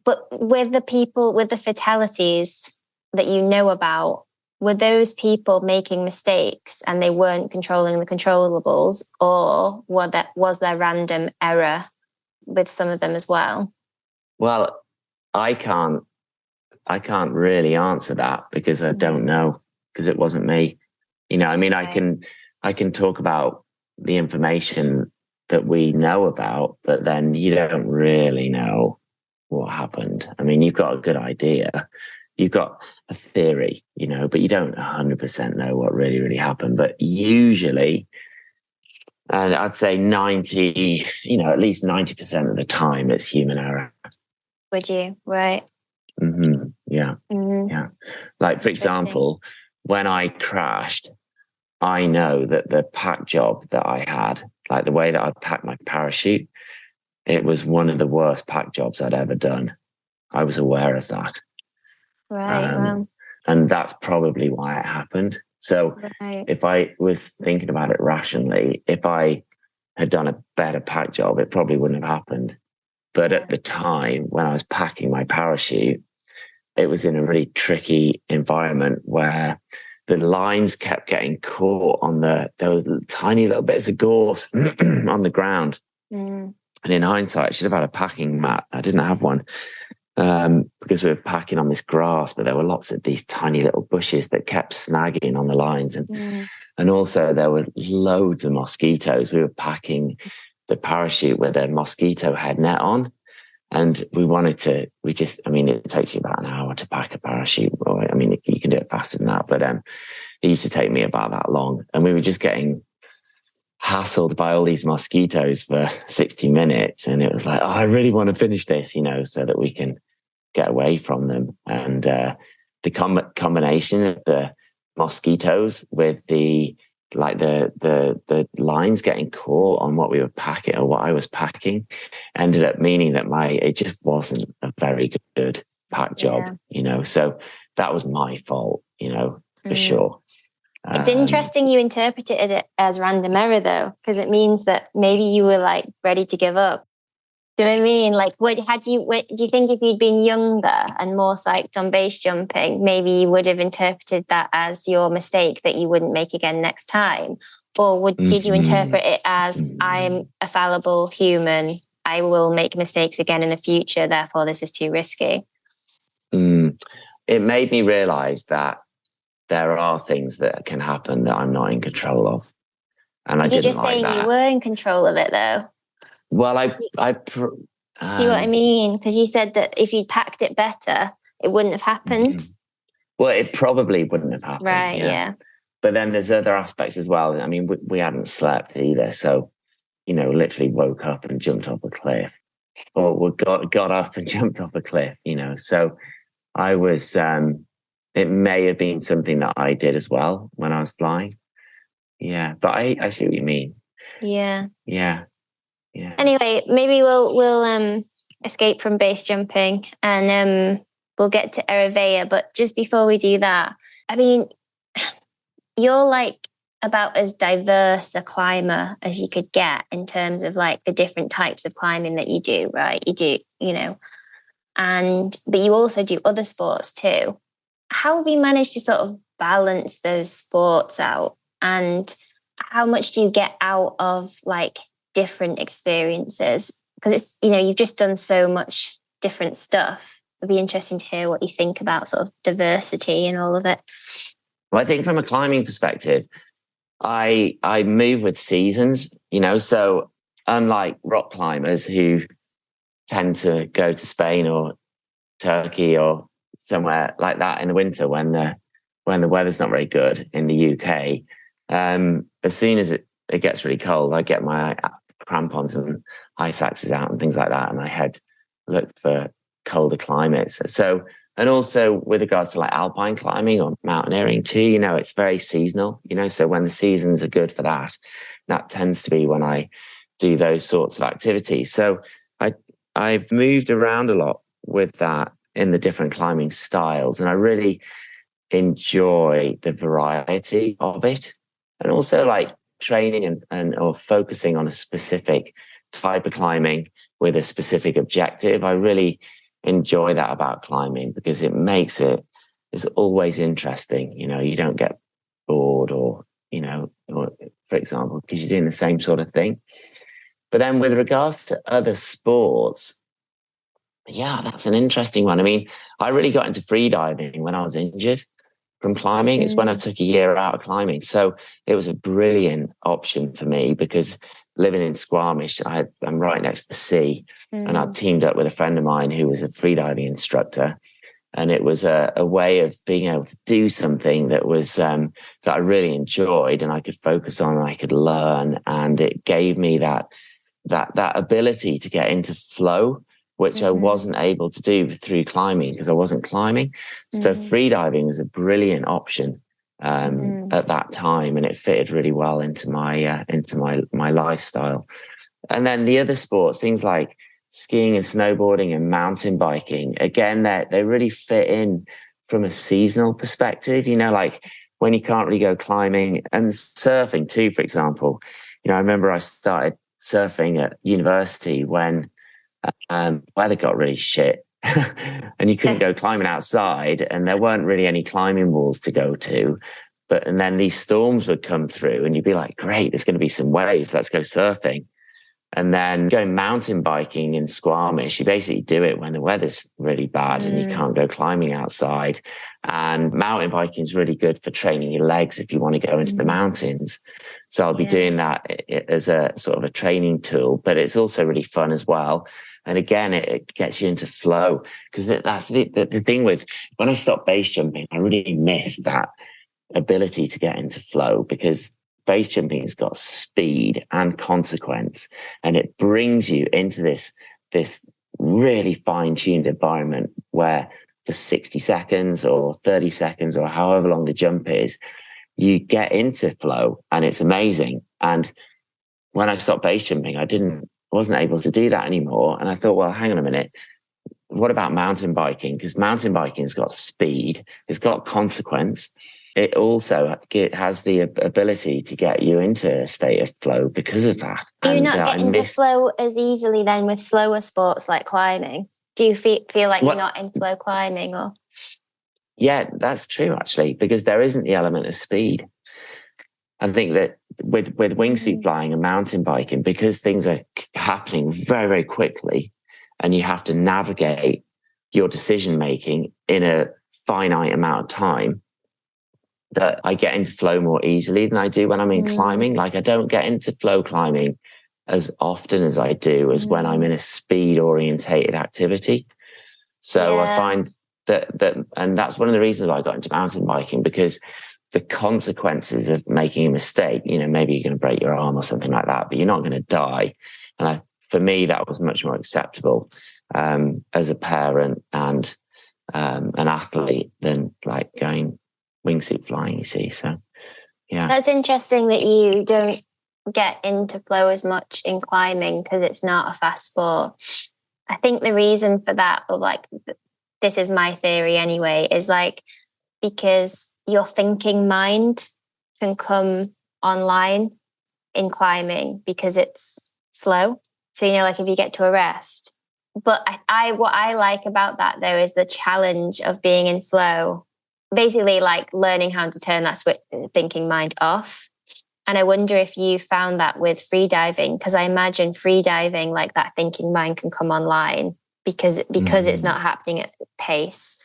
But with the fatalities that you know about, were those people making mistakes and they weren't controlling the controllables, or was there random error with some of them as well? Well, I can't really answer that because I don't know, because it wasn't me. I mean, Right. I can talk about the information that we know about, but then you don't really know what happened. I mean, you've got a good idea, you've got a theory, but you don't 100% know what really, really happened. But usually, and I'd say 90, at least 90% of the time, it's human error. Would you? Right. Mm-hmm. Yeah. Mm-hmm. Yeah. Like, for example, when I crashed, I know that the pack job that I had, like the way that I packed my parachute, it was one of the worst pack jobs I'd ever done. I was aware of that. Right. And that's probably why it happened. So if I was thinking about it rationally, if I had done a better pack job, it probably wouldn't have happened. But at the time when I was packing my parachute, it was in a really tricky environment where the lines kept getting caught there was tiny little bits of gorse on the ground. And in hindsight, I should have had a packing mat. I didn't have one because we were packing on this grass, but there were lots of these tiny little bushes that kept snagging on the lines. And also there were loads of mosquitoes. We were packing the parachute with a mosquito head net on. And I mean, it takes you about an hour to pack a parachute. I mean, you can do it faster than that, but it used to take me about that long. And we were just getting hassled by all these mosquitoes for 60 minutes. And it was like, oh, I really want to finish this, so that we can get away from them. And the combination of the mosquitoes with the lines getting caught on what we were packing or what I was packing ended up meaning that it just wasn't a very good pack job, so that was my fault, for sure. It's interesting you interpreted it as random error though, because it means that maybe you were like ready to give up. Do you know what I mean? Like, do you think if you'd been younger and more psyched on base jumping, maybe you would have interpreted that as your mistake that you wouldn't make again next time? Or did you interpret it as I'm a fallible human, I will make mistakes again in the future, therefore this is too risky? It made me realize that there are things that can happen that I'm not in control of. And I didn't like that. You're just saying you were in control of it though. Well, see what I mean? Because you said that if you'd packed it better, it wouldn't have happened. Well, it probably wouldn't have happened. Right, yeah. But then there's other aspects as well. I mean, we hadn't slept either. So, literally woke up and jumped off a cliff. Or we got up and jumped off a cliff, So I was, it may have been something that I did as well when I was flying. Yeah, but I see what you mean. Yeah. Yeah. Yeah. Anyway, maybe we'll escape from base jumping and we'll get to Eritrea. But just before we do that, I mean, you're like about as diverse a climber as you could get in terms of like the different types of climbing that you do, right? You do, but you also do other sports too. How have you managed to sort of balance those sports out? And how much do you get out of like different experiences? Because it's, you've just done so much different stuff. It'd be interesting to hear what you think about sort of diversity and all of it. Well, I think from a climbing perspective, I move with seasons, so unlike rock climbers who tend to go to Spain or Turkey or somewhere like that in the winter when the weather's not very good in the UK, as soon as it gets really cold, I get my crampons and ice axes out and things like that, and I look for colder climates. So, and also with regards to like alpine climbing or mountaineering too, it's very seasonal, so when the seasons are good for that tends to be when I do those sorts of activities. So I've moved around a lot with that in the different climbing styles, and I really enjoy the variety of it, and also like training and or focusing on a specific type of climbing with a specific objective. I really enjoy that about climbing because it makes it's always interesting. You don't get bored or for example, because you're doing the same sort of thing. But then with regards to other sports, yeah, that's an interesting one. I mean, I really got into freediving when I was injured from climbing. It's when I took a year out of climbing. So it was a brilliant option for me because living in Squamish, I'm right next to the sea, and I teamed up with a friend of mine who was a freediving instructor. And it was a way of being able to do something that was that I really enjoyed and I could focus on and I could learn. And it gave me that ability to get into flow, which I wasn't able to do through climbing because I wasn't climbing. So freediving was a brilliant option at that time, and it fitted really well into my lifestyle. And then the other sports, things like skiing and snowboarding and mountain biking, again, they really fit in from a seasonal perspective, like when you can't really go climbing, and surfing too, for example. I remember I started surfing at university when weather got really shit and you couldn't go climbing outside, and there weren't really any climbing walls to go to. And then these storms would come through and you'd be like, great, there's going to be some waves, let's go surfing. And then going mountain biking in Squamish, you basically do it when the weather's really bad and you can't go climbing outside. And mountain biking is really good for training your legs if you want to go into the mountains. So I'll be doing that as a sort of a training tool, but it's also really fun as well. And again, it gets you into flow, because that's the thing with when I stopped base jumping, I really missed that ability to get into flow, because base jumping has got speed and consequence, and it brings you into this really fine-tuned environment where for 60 seconds or 30 seconds or however long the jump is, you get into flow, and it's amazing. And when I stopped base jumping, I wasn't able to do that anymore. And I thought, well, hang on a minute, what about mountain biking? Because mountain biking has got speed, it's got consequence. It also has the ability to get you into a state of flow because of that. Do you not get into flow as easily then with slower sports like climbing? Do you feel like you're not in flow climbing? Or? Yeah, that's true, actually, because there isn't the element of speed. I think that with wingsuit flying and mountain biking, because things are happening very, very quickly and you have to navigate your decision making in a finite amount of time, that I get into flow more easily than I do when I'm in climbing. Like I don't get into flow climbing as often as I do as when I'm in a speed orientated activity. So I find that, and that's one of the reasons why I got into mountain biking, because the consequences of making a mistake, maybe you're going to break your arm or something like that, but you're not going to die. And for me, that was much more acceptable as a parent and an athlete than like going wingsuit flying, you see. So yeah, that's interesting that you don't get into flow as much in climbing because it's not a fast sport. I think the reason for that, or like this is my theory anyway, is like because your thinking mind can come online in climbing because it's slow. So like if you get to a rest. But what I like about that though is the challenge of being in flow. Basically like learning how to turn that thinking mind off. And I wonder if you found that with freediving, because I imagine freediving, like that thinking mind can come online because it's not happening at pace.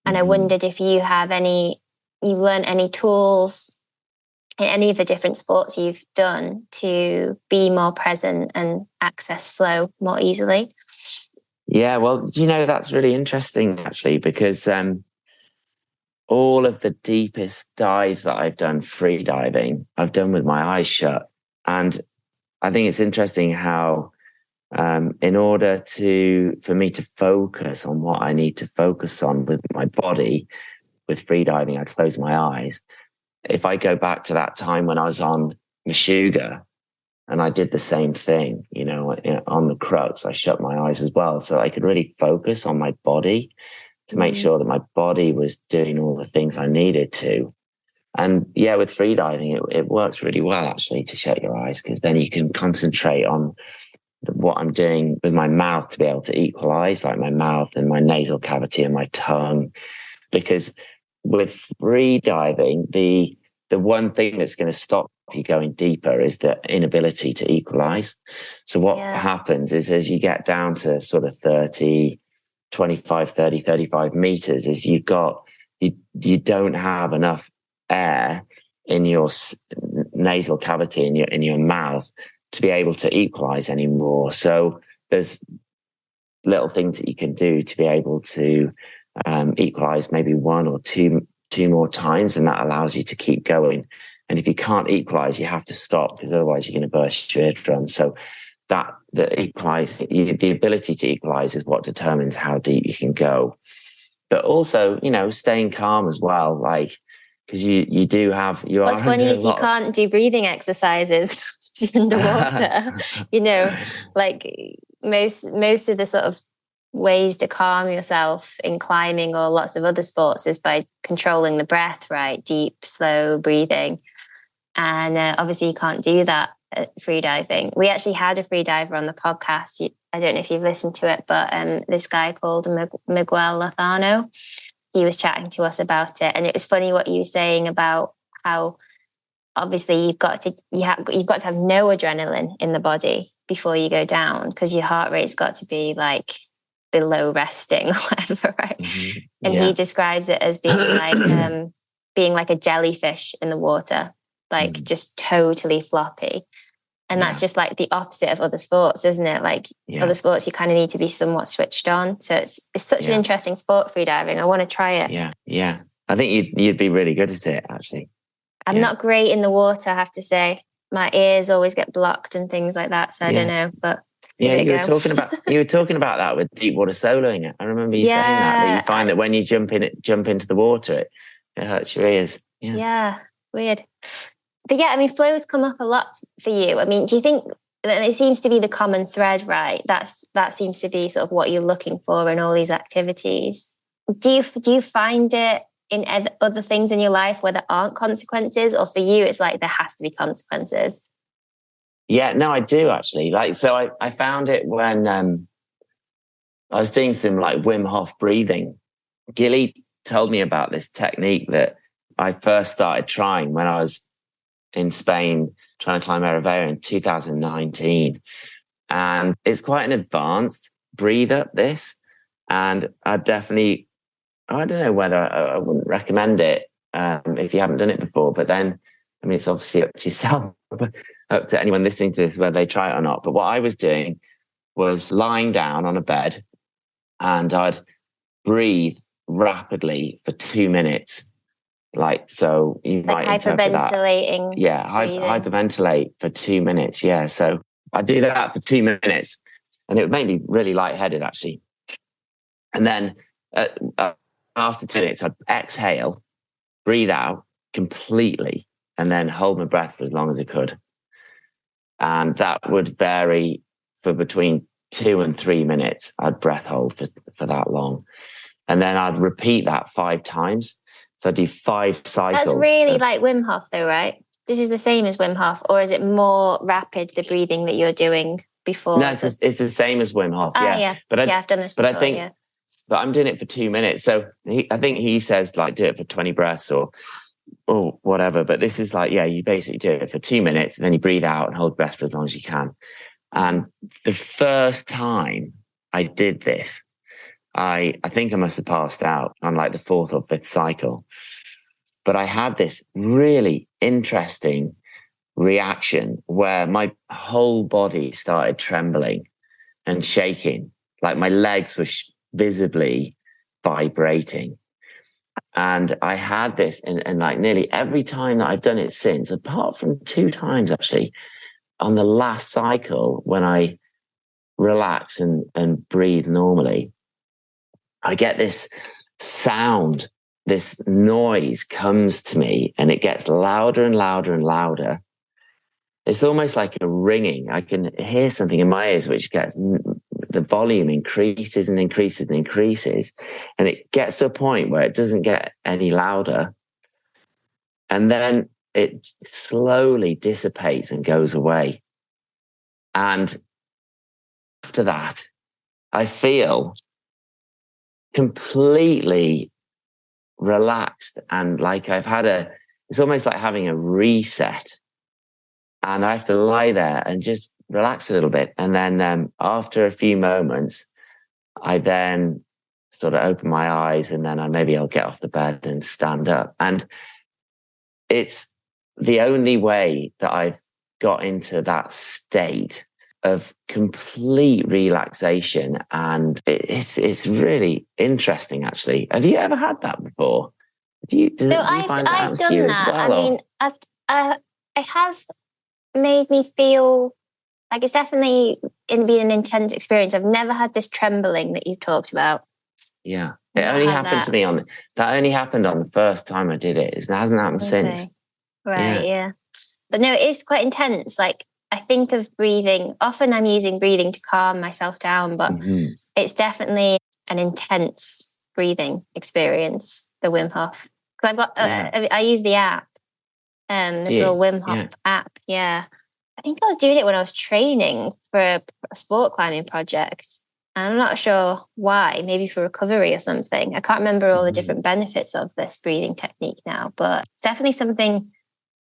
And I wondered if you have any you've learned any tools in any of the different sports you've done to be more present and access flow more easily? Yeah, well, that's really interesting actually, because all of the deepest dives that I've done free diving, I've done with my eyes shut. And I think it's interesting how in order for me to focus on what I need to focus on with my body, with free diving, I close my eyes. If I go back to that time when I was on Meshuggah and I did the same thing, on the crux, I shut my eyes as well. So I could really focus on my body to make sure that my body was doing all the things I needed to. And yeah, with free diving, it works really well actually to shut your eyes, because then you can concentrate on what I'm doing with my mouth to be able to equalize, like my mouth and my nasal cavity and my tongue. Because with free diving, the one thing that's going to stop you going deeper is the inability to equalize. So what happens is, as you get down to sort of 25, 30, 35 meters, is you don't have enough air in your nasal cavity, in your mouth, to be able to equalize anymore. So there's little things that you can do to be able to equalize maybe one or two more times, and that allows you to keep going. And if you can't equalize, you have to stop, because otherwise you're going to burst your eardrum. So the ability to equalize is what determines how deep you can go. But also, staying calm as well, like, because you do have What's funny is you can't do breathing exercises underwater. Like most of the sort of ways to calm yourself in climbing or lots of other sports is by controlling the breath, right? Deep, slow breathing. And obviously you can't do that at free diving. We actually had a free diver on the podcast. I don't know if you've listened to it, but this guy called Miguel Lozano, he was chatting to us about it. And it was funny what you were saying about how obviously you've got to have no adrenaline in the body before you go down, because your heart rate's got to be like below resting or whatever, right? Mm-hmm. And he describes it as being like a jellyfish in the water, like just totally floppy. And that's just like the opposite of other sports, isn't it? Like other sports, you kind of need to be somewhat switched on. So it's such an interesting sport, free diving. I want to try it. Yeah. I think you'd be really good at it, actually. I'm not great in the water, I have to say. My ears always get blocked and things like that. So I don't know, but you were talking about that with deep water soloing. I remember you saying that you find that when you jump into the water, it hurts your ears. Yeah, weird. But yeah, I mean, flow's come up a lot for you. I mean, do you think that it seems to be the common thread, right? That seems to be sort of what you're looking for in all these activities. Do you find it in other things in your life where there aren't consequences, or for you, it's like there has to be consequences? Yeah, no, I do actually. Like, so I found it when I was doing some like Wim Hof breathing. Gilly told me about this technique that I first started trying when I was in Spain trying to climb Eravera in 2019. And it's quite an advanced breather, this. And I don't know whether I wouldn't recommend it if you haven't done it before. But then, I mean, it's obviously up to yourself, up to anyone listening to this, whether they try it or not. But what I was doing was lying down on a bed, and I'd breathe rapidly for 2 minutes. Like, so you might hyperventilating. Yeah, hyperventilate for 2 minutes. Yeah, so I do that for 2 minutes, and it would make me really lightheaded, actually. And then after 2 minutes, I'd exhale, breathe out completely, and then hold my breath for as long as I could. And that would vary for between 2 and 3 minutes. I'd breath hold for that long. And then I'd repeat that 5 times. So I do 5 cycles. That's really like Wim Hof though, right? This is the same as Wim Hof, or is it more rapid, the breathing that you're doing before? No, it's the same as Wim Hof. Yeah. But I've done this before. But I think, but I'm doing it for 2 minutes. So I think he says like do it for 20 breaths or whatever. But this is like, you basically do it for 2 minutes, and then you breathe out and hold breath for as long as you can. And the first time I did this, I think I must have passed out on like the 4th or 5th cycle. But I had this really interesting reaction where my whole body started trembling and shaking, like my legs were visibly vibrating. And I had this, and like nearly every time that I've done it since, apart from 2 times actually, on the last cycle when I relax and breathe normally, I get this sound, this noise comes to me, and it gets louder and louder and louder. It's almost like a ringing. I can hear something in my ears, which gets, the volume increases and increases and increases. And it gets to a point where it doesn't get any louder. And then it slowly dissipates and goes away. And after that, I feel completely relaxed and like it's almost like having a reset. And I have to lie there and just relax a little bit. And then after a few moments, I then sort of open my eyes, and then I'll get off the bed and stand up. And it's the only way that I've got into that state of complete relaxation. And it's really interesting, actually. Have you ever had that before? Do you find I've done that. Well, I mean, it has made me feel like it's definitely been an intense experience. I've never had this trembling that you've talked about. Yeah, it only happened to me that only happened on the first time I did it. It hasn't happened since. Right, yeah. But no, it is quite intense. Like, I think of breathing. Often I'm using breathing to calm myself down, but it's definitely an intense breathing experience, the Wim Hof. Because I use the app. This little Wim Hof app, yeah. I think I was doing it when I was training for a sport climbing project. And I'm not sure why, maybe for recovery or something. I can't remember all the different benefits of this breathing technique now, but it's definitely something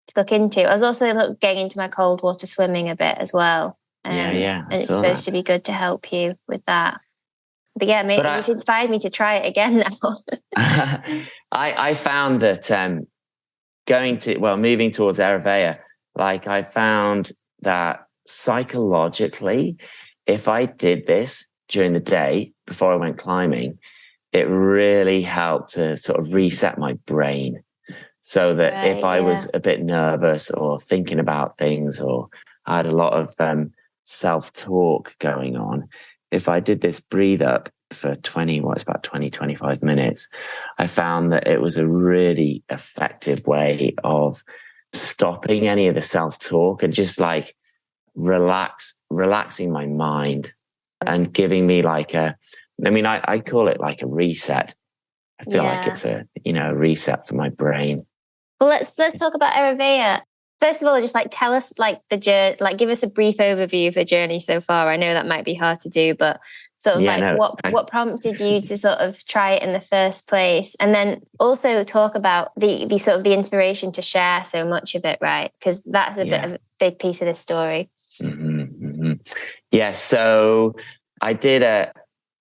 to look into. I was also getting into my cold water swimming a bit as well. And it's supposed to be good to help you with that. But yeah, maybe you've inspired me to try it again now. I found that moving towards Ayurveda, like I found that psychologically, if I did this during the day before I went climbing, it really helped to sort of reset my brain. So that if I was a bit nervous or thinking about things, or I had a lot of self-talk going on, if I did this breathe up for 25 minutes, I found that it was a really effective way of stopping any of the self-talk and just like relaxing my mind and giving me I call it like a reset. I feel like it's a reset for my brain. Well, let's talk about Ayurveda. First of all, just tell us the journey, give us a brief overview of the journey so far. I know that might be hard to do, but what prompted you to sort of try it in the first place? And then also talk about the sort of the inspiration to share so much of it, right? Because that's a bit of a big piece of this story. Yeah, so I did an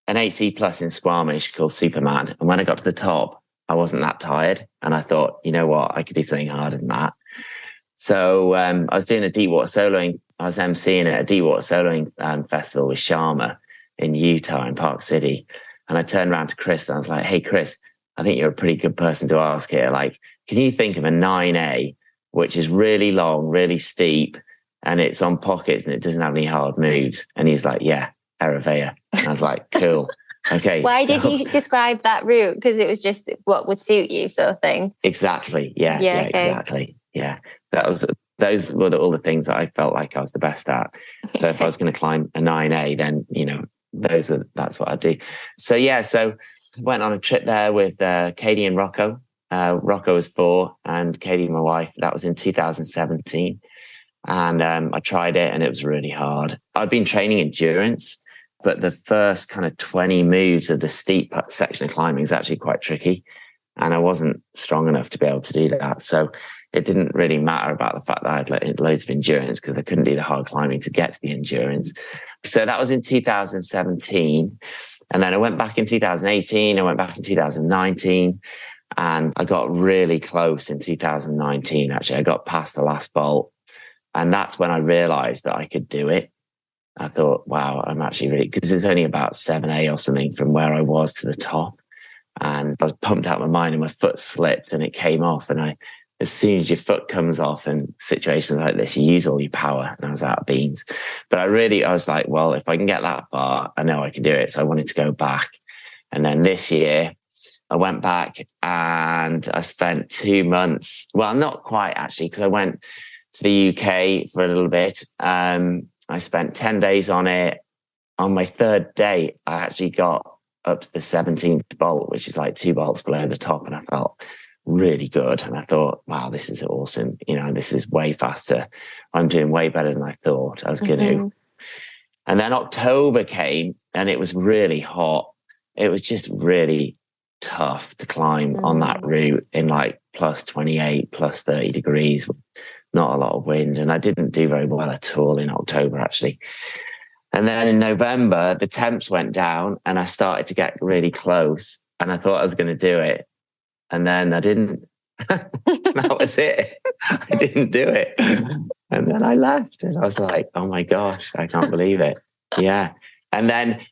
8C plus in Squamish called Superman. And when I got to the top, I wasn't that tired. And I thought, you know what, I could do something harder than that. So I was doing a deep water soloing. I was emceeing at a deep water soloing festival with Sharma in Utah, in Park City. And I turned around to Chris and I was like, hey, Chris, I think you're a pretty good person to ask here. Can you think of a 9A, which is really long, really steep, and it's on pockets and it doesn't have any hard moves? And he's like, yeah, Ayurveda. And I was like, cool. Okay. Why did you describe that route? Because it was just what would suit you, sort of thing. Exactly. Yeah, okay. Exactly. Yeah. Those were all the things that I felt like I was the best at. So if I was going to climb a 9A, then, that's what I do. So went on a trip there with Katie and Rocco. Rocco was 4 and Katie, my wife. That was in 2017. And I tried it and it was really hard. I'd been training endurance, but the first kind of 20 moves of the steep section of climbing is actually quite tricky. And I wasn't strong enough to be able to do that. So it didn't really matter about the fact that I had loads of endurance because I couldn't do the hard climbing to get to the endurance. So that was in 2017. And then I went back in 2018. I went back in 2019. And I got really close in 2019, actually. I got past the last bolt. And that's when I realized that I could do it. I thought, wow, I'm actually really, because it's only about 7A or something from where I was to the top. And I was pumped out of my mind and my foot slipped and it came off. And as soon as your foot comes off in situations like this, you use all your power. And I was out of beans. But I was like, well, if I can get that far, I know I can do it. So I wanted to go back. And then this year, I went back and I spent 2 months. Well, not quite actually, because I went to the UK for a little bit. I spent 10 days on it. On my third day, I actually got up to the 17th bolt, which is like 2 bolts below the top. And I felt really good. And I thought, wow, this is awesome. This is way faster. I'm doing way better than I thought I was going to. And then October came and it was really hot. It was just really tough to climb on that route in like plus 28, plus 30 degrees, not a lot of wind. And I didn't do very well at all in October, actually. And then in November, the temps went down and I started to get really close and I thought I was going to do it. And then I didn't. That was it. I didn't do it. And then I left and I was like, oh my gosh, I can't believe it. Yeah. And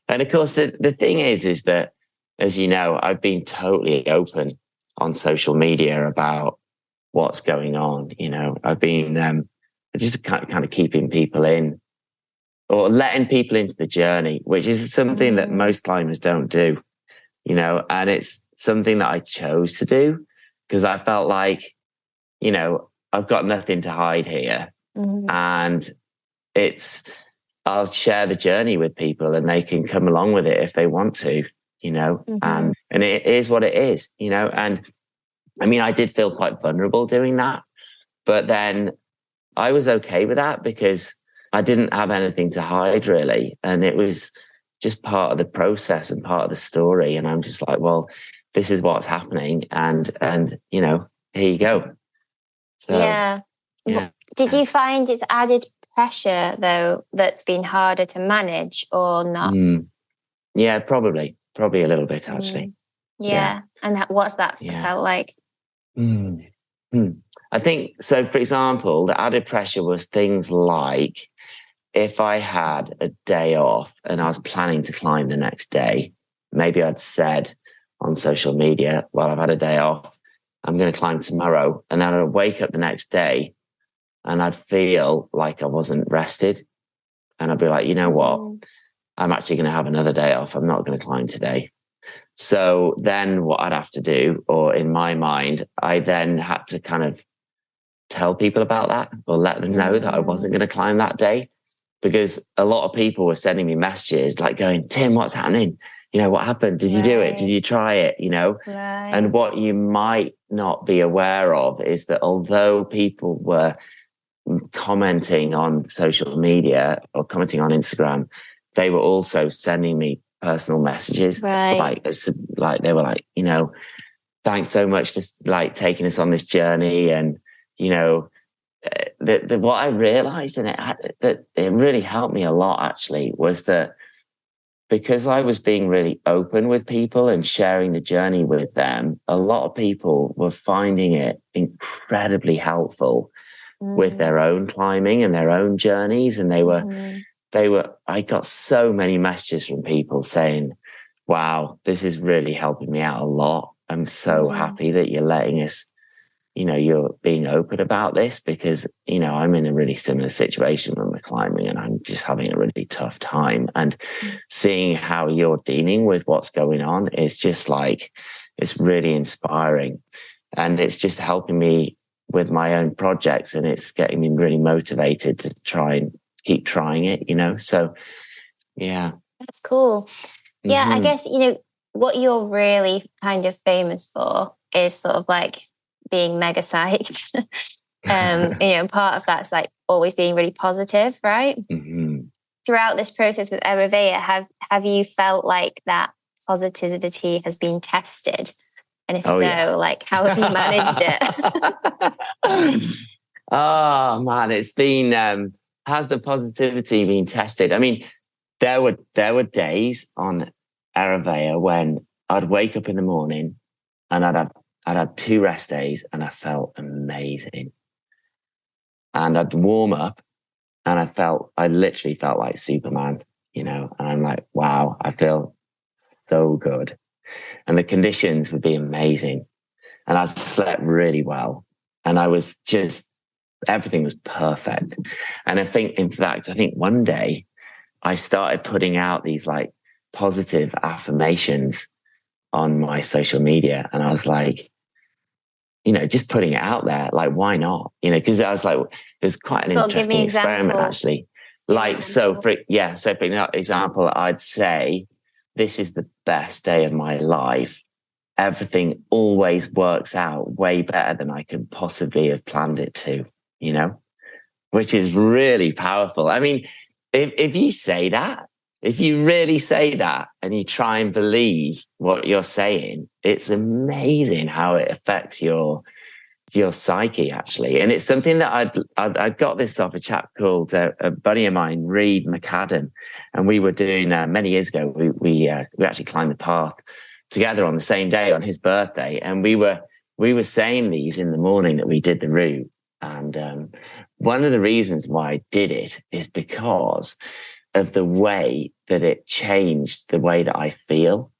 of course, the thing is that, as you know, I've been totally open on social media about what's going on. I've been just kind of keeping people in or letting people into the journey, which is something that most climbers don't do, and it's something that I chose to do because I felt like, I've got nothing to hide here. And I'll share the journey with people and they can come along with it if they want to, and it is what it is, and I mean, I did feel quite vulnerable doing that, but then I was okay with that because I didn't have anything to hide really. And it was just part of the process and part of the story. And I'm just like, well, this is what's happening. And here you go. So, yeah. Did you find it's added pressure though, that's been harder to manage or not? Yeah, probably a little bit actually. Yeah. And what's that felt like? I think so. For example, the added pressure was things like if I had a day off and I was planning to climb the next day, maybe I'd said on social media, well, I've had a day off, I'm going to climb tomorrow. And then I'd wake up the next day and I'd feel like I wasn't rested. And I'd be like, you know what? I'm actually going to have another day off. I'm not going to climb today. So then what I'd have to do, or in my mind, I then had to kind of tell people about that or let them know that I wasn't going to climb that day, because a lot of people were sending me messages like going, Tim, what's happening? What happened? Did you do it? Did you try it? And what you might not be aware of is that although people were commenting on social media or commenting on Instagram, they were also sending me personal messages. Like they were like, thanks so much for like taking us on this journey. And, what I realized that it really helped me a lot actually was that because I was being really open with people and sharing the journey with them, a lot of people were finding it incredibly helpful with their own climbing and their own journeys. And I got so many messages from people saying, wow, this is really helping me out a lot. I'm so happy that you're letting us, you're being open about this because, I'm in a really similar situation when we're climbing and I'm just having a really tough time. And seeing how you're dealing with what's going on is just like, it's really inspiring. And it's just helping me with my own projects and it's getting me really motivated to try and keep trying it, So, yeah. That's cool. Yeah, I guess, what you're really kind of famous for is sort of like being mega psyched. Part of that's like always being really positive, right? Throughout this process with Eravea, have you felt like that positivity has been tested? And if like, how have you managed it? Oh man, it's been, has the positivity been tested? I mean, there were days on Eravea when I'd wake up in the morning and I'd I'd had 2 rest days and I felt amazing. And I'd warm up and I literally felt like Superman, and I'm like, wow, I feel so good. And the conditions would be amazing. And I slept really well. And everything was perfect. And I think one day I started putting out these like positive affirmations on my social media. And I was like, just putting it out there, like, why not? Because I was like, it was quite an interesting experiment, actually. Like, so for example, I'd say, this is the best day of my life. Everything always works out way better than I could possibly have planned it to, which is really powerful. I mean, if you say that, if you really say that and you try and believe what you're saying, it's amazing how it affects your psyche, actually. And it's something that I'd got this off a chap called a buddy of mine, Reed McAdam, and we were doing many years ago. We actually climbed the path together on the same day on his birthday, and we were saying these in the morning that we did the route. And one of the reasons why I did it is because of the way that it changed the way that I feel.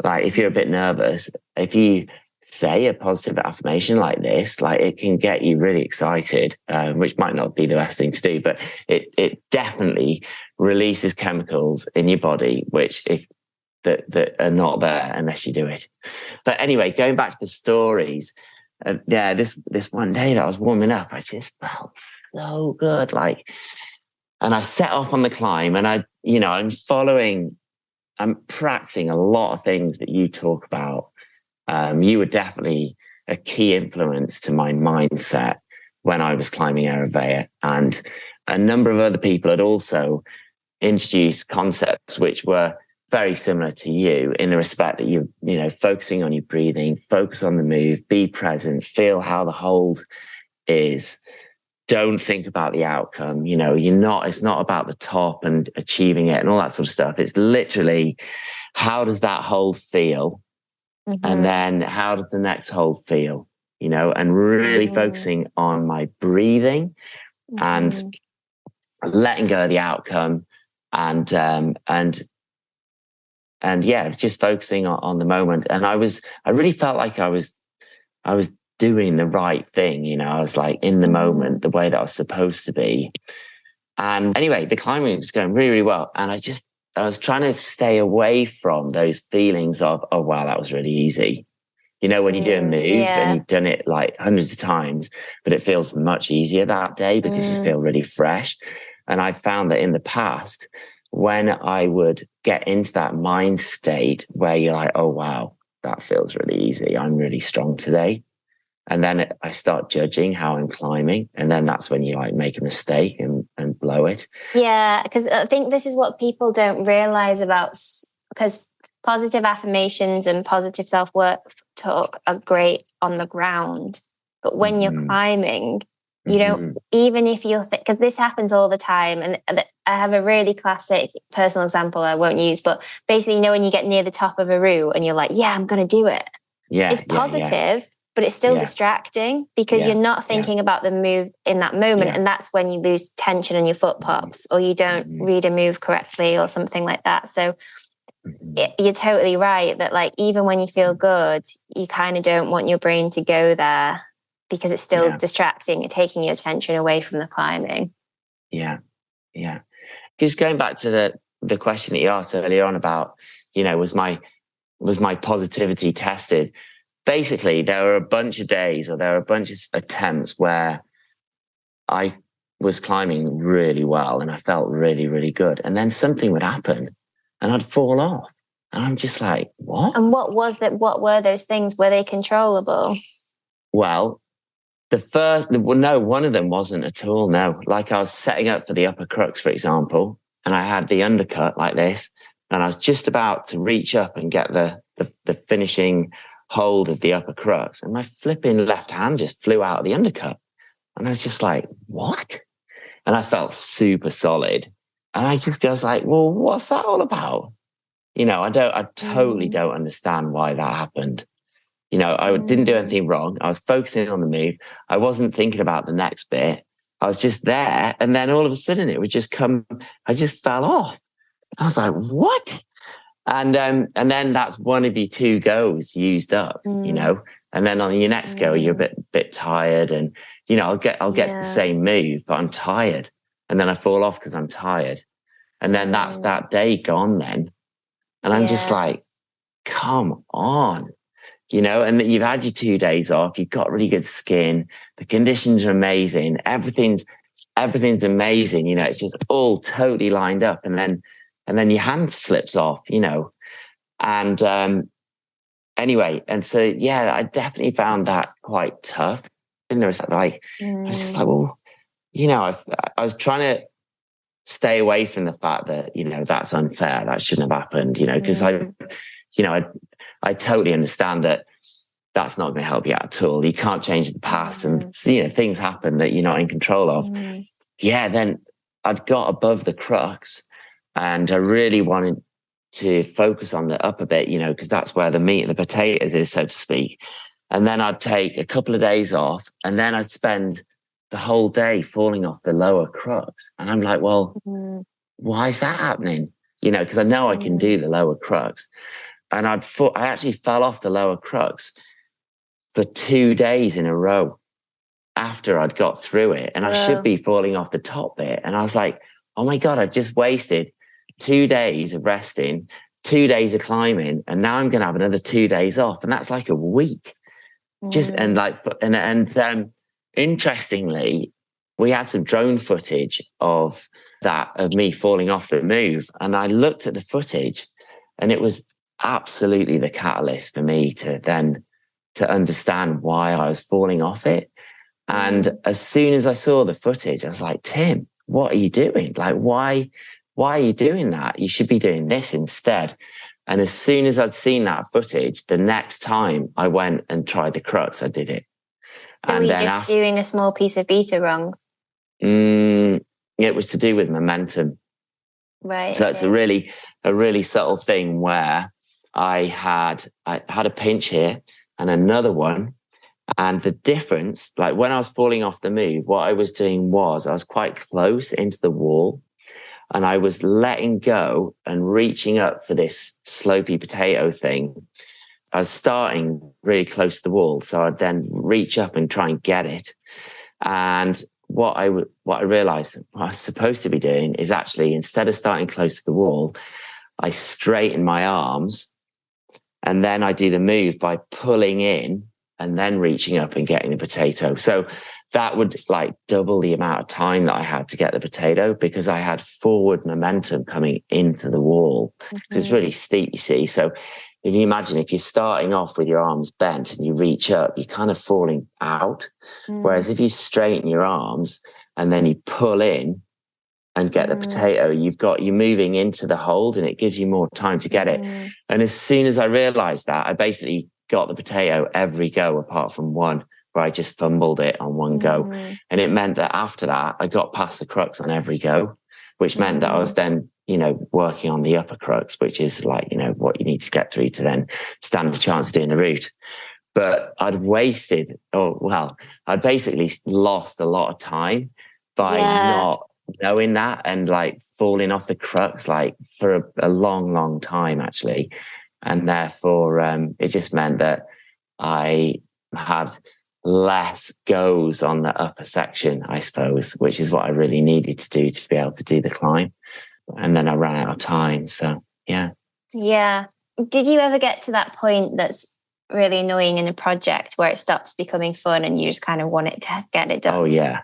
Like, if you're a bit nervous, if you say a positive affirmation like this, like, it can get you really excited, which might not be the best thing to do, but it definitely releases chemicals in your body, which that are not there unless you do it. But anyway, going back to the stories, this one day that I was warming up, I just felt so good, and I set off on the climb, and I'm practicing a lot of things that you talk about. You were definitely a key influence to my mindset when I was climbing Eravea, and a number of other people had also introduced concepts which were very similar to you, in the respect that you focusing on your breathing, focus on the move, be present, feel how the hold is. Don't think about the outcome. It's not about the top and achieving it and all that sort of stuff. It's literally, how does that hold feel? Mm-hmm. And then how does the next hold feel? And really focusing on my breathing and letting go of the outcome, and just focusing on the moment. And I really felt like I was doing the right thing. I was like in the moment, the way that I was supposed to be. And anyway, the climbing was going really, really well. And I was trying to stay away from those feelings of, oh, wow, that was really easy. When you do a move and you've done it like hundreds of times, but it feels much easier that day because you feel really fresh. And I found that in the past, when I would get into that mind state where you're like, oh, wow, that feels really easy, I'm really strong today. And then I start judging how I'm climbing. And then that's when you like make a mistake and blow it. Yeah, because I think this is what people don't realize about, because positive affirmations and positive self-worth talk are great on the ground. But when you're climbing, you don't, even if you're, because this happens all the time. And I have a really classic personal example I won't use, but basically, when you get near the top of a route and you're like, yeah, I'm going to do it. Yeah, it's positive. But it's still distracting because you're not thinking about the move in that moment. And that's when you lose tension and your foot pops, or you don't read a move correctly or something like that. So you're totally right that, like, even when you feel good, you kind of don't want your brain to go there because it's still distracting and taking your attention away from the climbing. Yeah. Yeah. Just going back to the question that you asked earlier on about, was my positivity tested? Basically, there were a bunch of days, or there were a bunch of attempts where I was climbing really well and I felt really, really good. And then something would happen and I'd fall off. And I'm just like, what? And what was that? What were those things? Were they controllable? Well, no, one of them wasn't at all. No, like I was setting up for the upper crux, for example, and I had the undercut like this, and I was just about to reach up and get the finishing hold of the upper crux, and my flipping left hand just flew out of the undercut. And I was just like, what? And I felt super solid. And I was like, well, what's that all about? I totally don't understand why that happened. I didn't do anything wrong. I was focusing on the move. I wasn't thinking about the next bit. I was just there. And then all of a sudden it would just come, I just fell off. I was like, what? And then that's one of your 2 goes used up, and then on your next go, you're a bit tired, and, I'll get to the same move, but I'm tired. And then I fall off because I'm tired. And then that's that day gone then. And I'm just like, come on, and you've had your 2 days off. You've got really good skin. The conditions are amazing. Everything's amazing. It's just all totally lined up. And then your hand slips off, and anyway. And so, I definitely found that quite tough. And there was like, I was just like, well, I was trying to stay away from the fact that, that's unfair. That shouldn't have happened, because I totally understand that that's not going to help you out at all. You can't change the past, and, things happen that you're not in control of. Then I'd got above the crux, and I really wanted to focus on the upper bit, because that's where the meat and the potatoes is, so to speak. And then I'd take a couple of days off, and then I'd spend the whole day falling off the lower crux. And I'm like, well, why is that happening? Because I know I can do the lower crux. And I actually fell off the lower crux for 2 days in a row after I'd got through it. And I should be falling off the top bit. And I was like, oh my God, I just wasted 2 days of resting, 2 days of climbing, and now I'm going to have another 2 days off. And that's like a week. Interestingly, we had some drone footage of me falling off the move. And I looked at the footage, and it was absolutely the catalyst for me to understand why I was falling off it. And as soon as I saw the footage, I was like, Tim, what are you doing? Like, why are you doing that? You should be doing this instead. And as soon as I'd seen that footage, the next time I went and tried the crux, I did it. So were you just doing a small piece of beta wrong? It was to do with momentum. Right. So it's a really subtle thing where I had a pinch here and another one. And the difference, like when I was falling off the move, what I was doing was I was quite close into the wall, and I was letting go and reaching up for this slopey potato thing. I was starting really close to the wall, so I'd then reach up and try and get it. And what I realized what I was supposed to be doing is actually, instead of starting close to the wall, I straighten my arms, and then I do the move by pulling in and then reaching up and getting the potato. So that would like double the amount of time that I had to get the potato, because I had forward momentum coming into the wall. It's really steep, you see. So if you imagine, if you're starting off with your arms bent and you reach up, you're kind of falling out. Whereas if you straighten your arms and then you pull in and get the potato, you're moving into the hold, and it gives you more time to get it. And as soon as I realized that, I basically got the potato every go apart from one where I just fumbled it on one go. And it meant that after that, I got past the crux on every go, which meant that I was then, working on the upper crux, which is like, what you need to get through to then stand a chance of doing the route. But I'd basically lost a lot of time by not knowing that, and like falling off the crux like for a long, long time actually. And therefore, it just meant that I had less goes on the upper section, I suppose, which is what I really needed to do to be able to do the climb. And then I ran out of time. So, yeah. Yeah. Did you ever get to that point that's really annoying in a project where it stops becoming fun and you just kind of want it to get it done? Oh, yeah.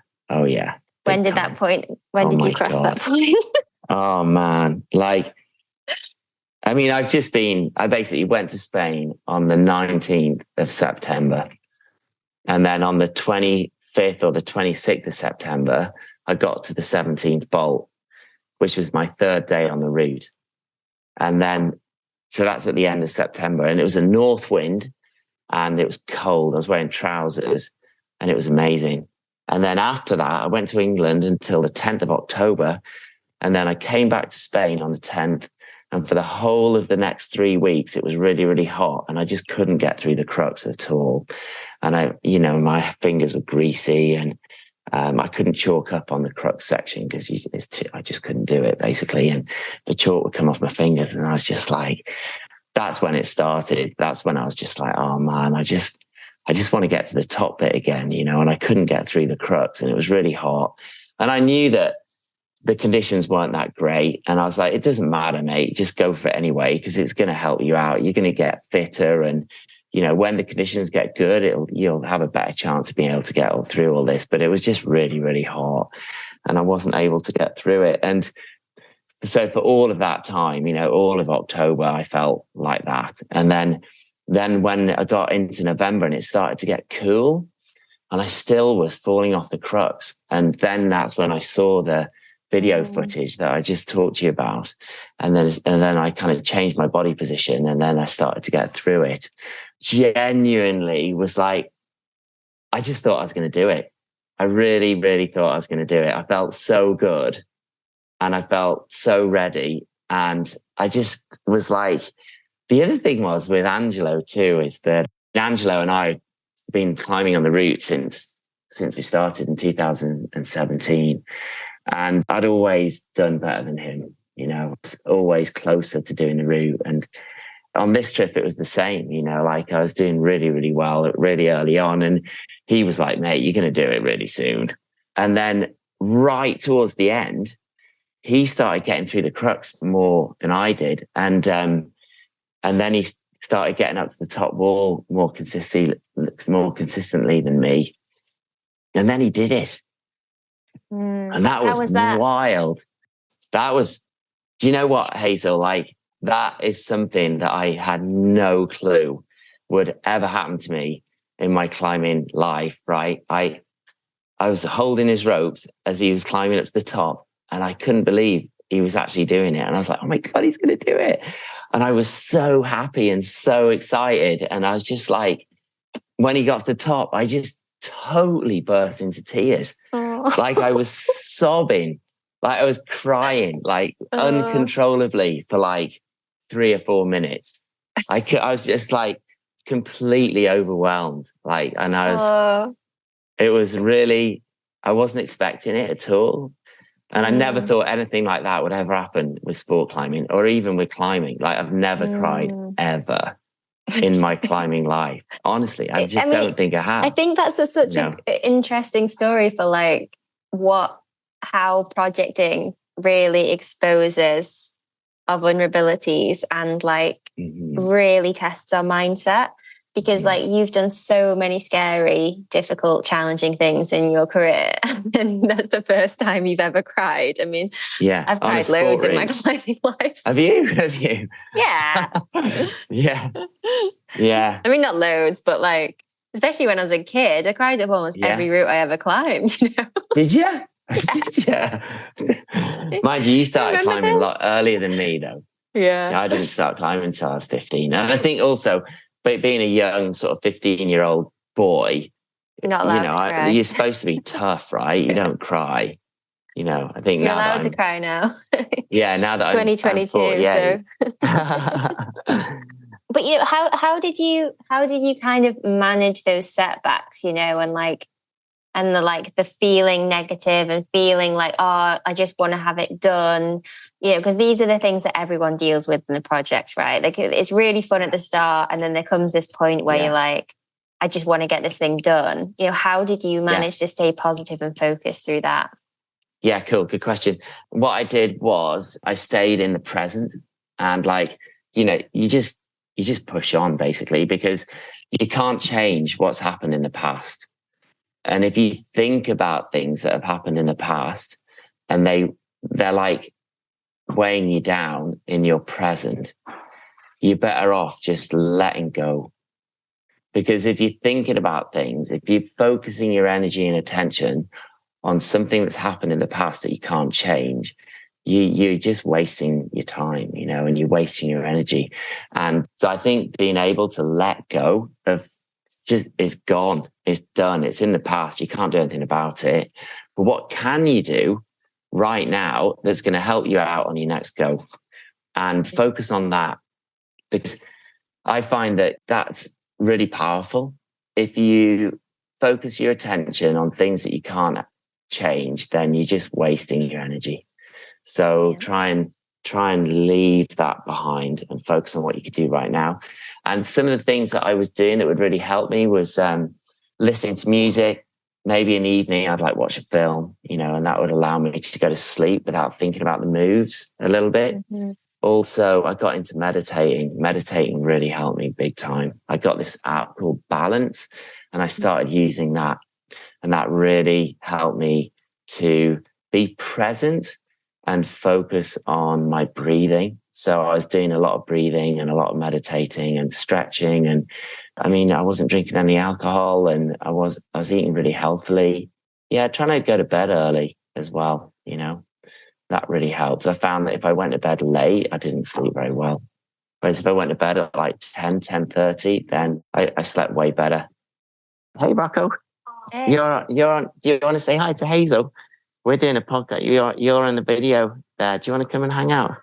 When did you cross that point? Oh, man. I basically went to Spain on the 19th of September. And then on the 25th or the 26th of September, I got to the 17th bolt, which was my third day on the route. And then, so that's at the end of September. And it was a north wind and it was cold. I was wearing trousers and it was amazing. And then after that, I went to England until the 10th of October. And then I came back to Spain on the 10th. And for the whole of the next 3 weeks, it was really, really hot. And I just couldn't get through the crux at all. And my fingers were greasy, and I couldn't chalk up on the crux section because I just couldn't do it, basically. And the chalk would come off my fingers. And I was just like, that's when it started. That's when I was just like, oh man, I just want to get to the top bit again, and I couldn't get through the crux, and it was really hot. And I knew that the conditions weren't that great. And I was like, it doesn't matter, mate, just go for it anyway, because it's going to help you out. You're going to get fitter. And, when the conditions get good, you'll have a better chance of being able to get through all this. But it was just really, really hot, and I wasn't able to get through it. And so for all of that time, all of October, I felt like that. And then when I got into November and it started to get cool, and I still was falling off the crux. And then that's when I saw the video footage that I just talked to you about. And then I kind of changed my body position, and then I started to get through it. Genuinely was like, I just thought I was going to do it. I really, really thought I was going to do it. I felt so good, and I felt so ready. And I just was like, the other thing was with Angelo too, is that Angelo and I have been climbing on the route since we started in 2017. And I'd always done better than him, was always closer to doing the route. And on this trip, it was the same, like I was doing really, really well, really early on. And he was like, mate, you're going to do it really soon. And then right towards the end, he started getting through the crux more than I did. And then he started getting up to the top wall more consistently than me. And then he did it. And that was wild. That was, do you know what, Hazel? Like, that is something that I had no clue would ever happen to me in my climbing life, right? I was holding his ropes as he was climbing up to the top, and I couldn't believe he was actually doing it. And I was like, oh my God, he's going to do it. And I was so happy and so excited. And I was just like, when he got to the top, I just totally burst into tears. Like I was sobbing, like I was crying, like uncontrollably for like 3 or 4 minutes. I was just like completely overwhelmed. Like, and it was really, I wasn't expecting it at all. And I never thought anything like that would ever happen with sport climbing or even with climbing. Like I've never cried ever in my climbing life. Honestly, I don't think I have. I think that's such an interesting story for like how projecting really exposes our vulnerabilities and like really tests our mindset. Because like you've done so many scary, difficult, challenging things in your career. And that's the first time you've ever cried. I mean, I've cried loads in my climbing life. Have you? Yeah. Yeah. I mean, not loads, but like, especially when I was a kid, I cried up almost every route I ever climbed, Did you? Did you? Mind you started climbing a lot earlier than me though. Yeah. I didn't start climbing until I was 15. And I think also, but being a young sort of 15-year-old boy, you're not allowed to cry. You're supposed to be tough, right? You don't cry. I think you're allowed to cry now. Yeah, now that 2022. So. But how did you kind of manage those setbacks? And the feeling negative and feeling like, oh, I just want to have it done. Because these are the things that everyone deals with in the project, right? Like it's really fun at the start. And then there comes this point where you're like, I just want to get this thing done. How did you manage to stay positive and focused through that? Yeah, cool. Good question. What I did was I stayed in the present and you just push on basically because you can't change what's happened in the past. And if you think about things that have happened in the past and they're like weighing you down in your present, you're better off just letting go. Because if you're thinking about things, if you're focusing your energy and attention on something that's happened in the past that you can't change, you're just wasting your time, and you're wasting your energy. And so I think being able to let go of it's gone, it's done, it's in the past, you can't do anything about it. But what can you do right now that's going to help you out on your next go? and focus on that, because I find that that's really powerful. If you focus your attention on things that you can't change, then you're just wasting your energy. So try and leave that behind and focus on what you could do right now. And some of the things that I was doing that would really help me was listening to music. Maybe in the evening, I'd like watch a film, and that would allow me to go to sleep without thinking about the moves a little bit. Mm-hmm. Also, I got into meditating. Meditating really helped me big time. I got this app called Balance, and I started using that. And that really helped me to be present and focus on my breathing. So I was doing a lot of breathing and a lot of meditating and stretching. And I wasn't drinking any alcohol, and I was eating really healthily. Yeah, trying to go to bed early as well, that really helps. I found that if I went to bed late, I didn't sleep very well. Whereas if I went to bed at like 10:30, then I slept way better. Hey, Rocco. Hey. You're on. Do you want to say hi to Hazel? We're doing a podcast. You're in the video there. Do you want to come and hang out?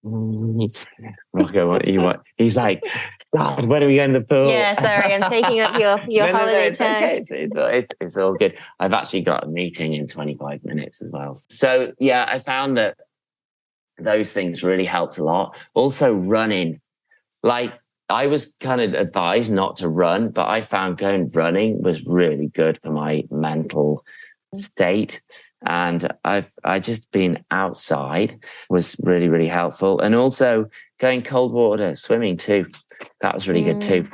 Rocco, he's like, God, when are we going to the pool? Yeah, sorry, I'm taking up your holiday time. Okay. It's all good. I've actually got a meeting in 25 minutes as well. So yeah, I found that those things really helped a lot. Also running, like I was kind of advised not to run, but I found going running was really good for my mental state. And I just been outside was really, really helpful. And also going cold water swimming too. That was really good too.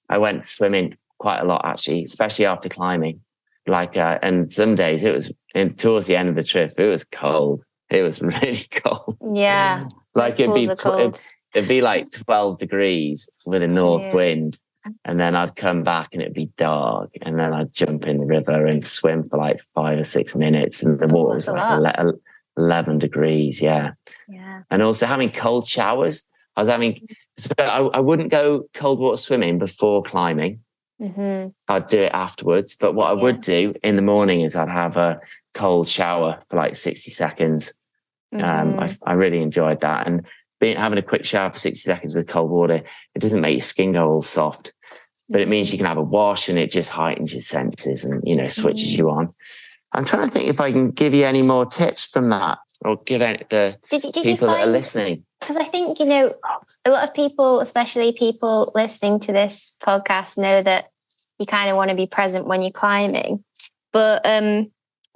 I went swimming quite a lot actually, especially after climbing. And some days towards the end of the trip, it was cold. It was really cold. Yeah. It'd be like 12 degrees with a north wind. And then I'd come back and it'd be dark. And then I'd jump in the river and swim for like 5 or 6 minutes. And the water was like 11 degrees. Yeah. And also having cold showers. I wouldn't go cold water swimming before climbing. Mm-hmm. I'd do it afterwards. But what I would do in the morning is I'd have a cold shower for like 60 seconds. Mm-hmm. I really enjoyed that. And having a quick shower for 60 seconds with cold water, it doesn't make your skin go all soft, but it means you can have a wash and it just heightens your senses and, switches you on. I'm trying to think if I can give you any more tips from that or give out the people that are listening. Because I think, a lot of people, especially people listening to this podcast, know that you kind of want to be present when you're climbing. But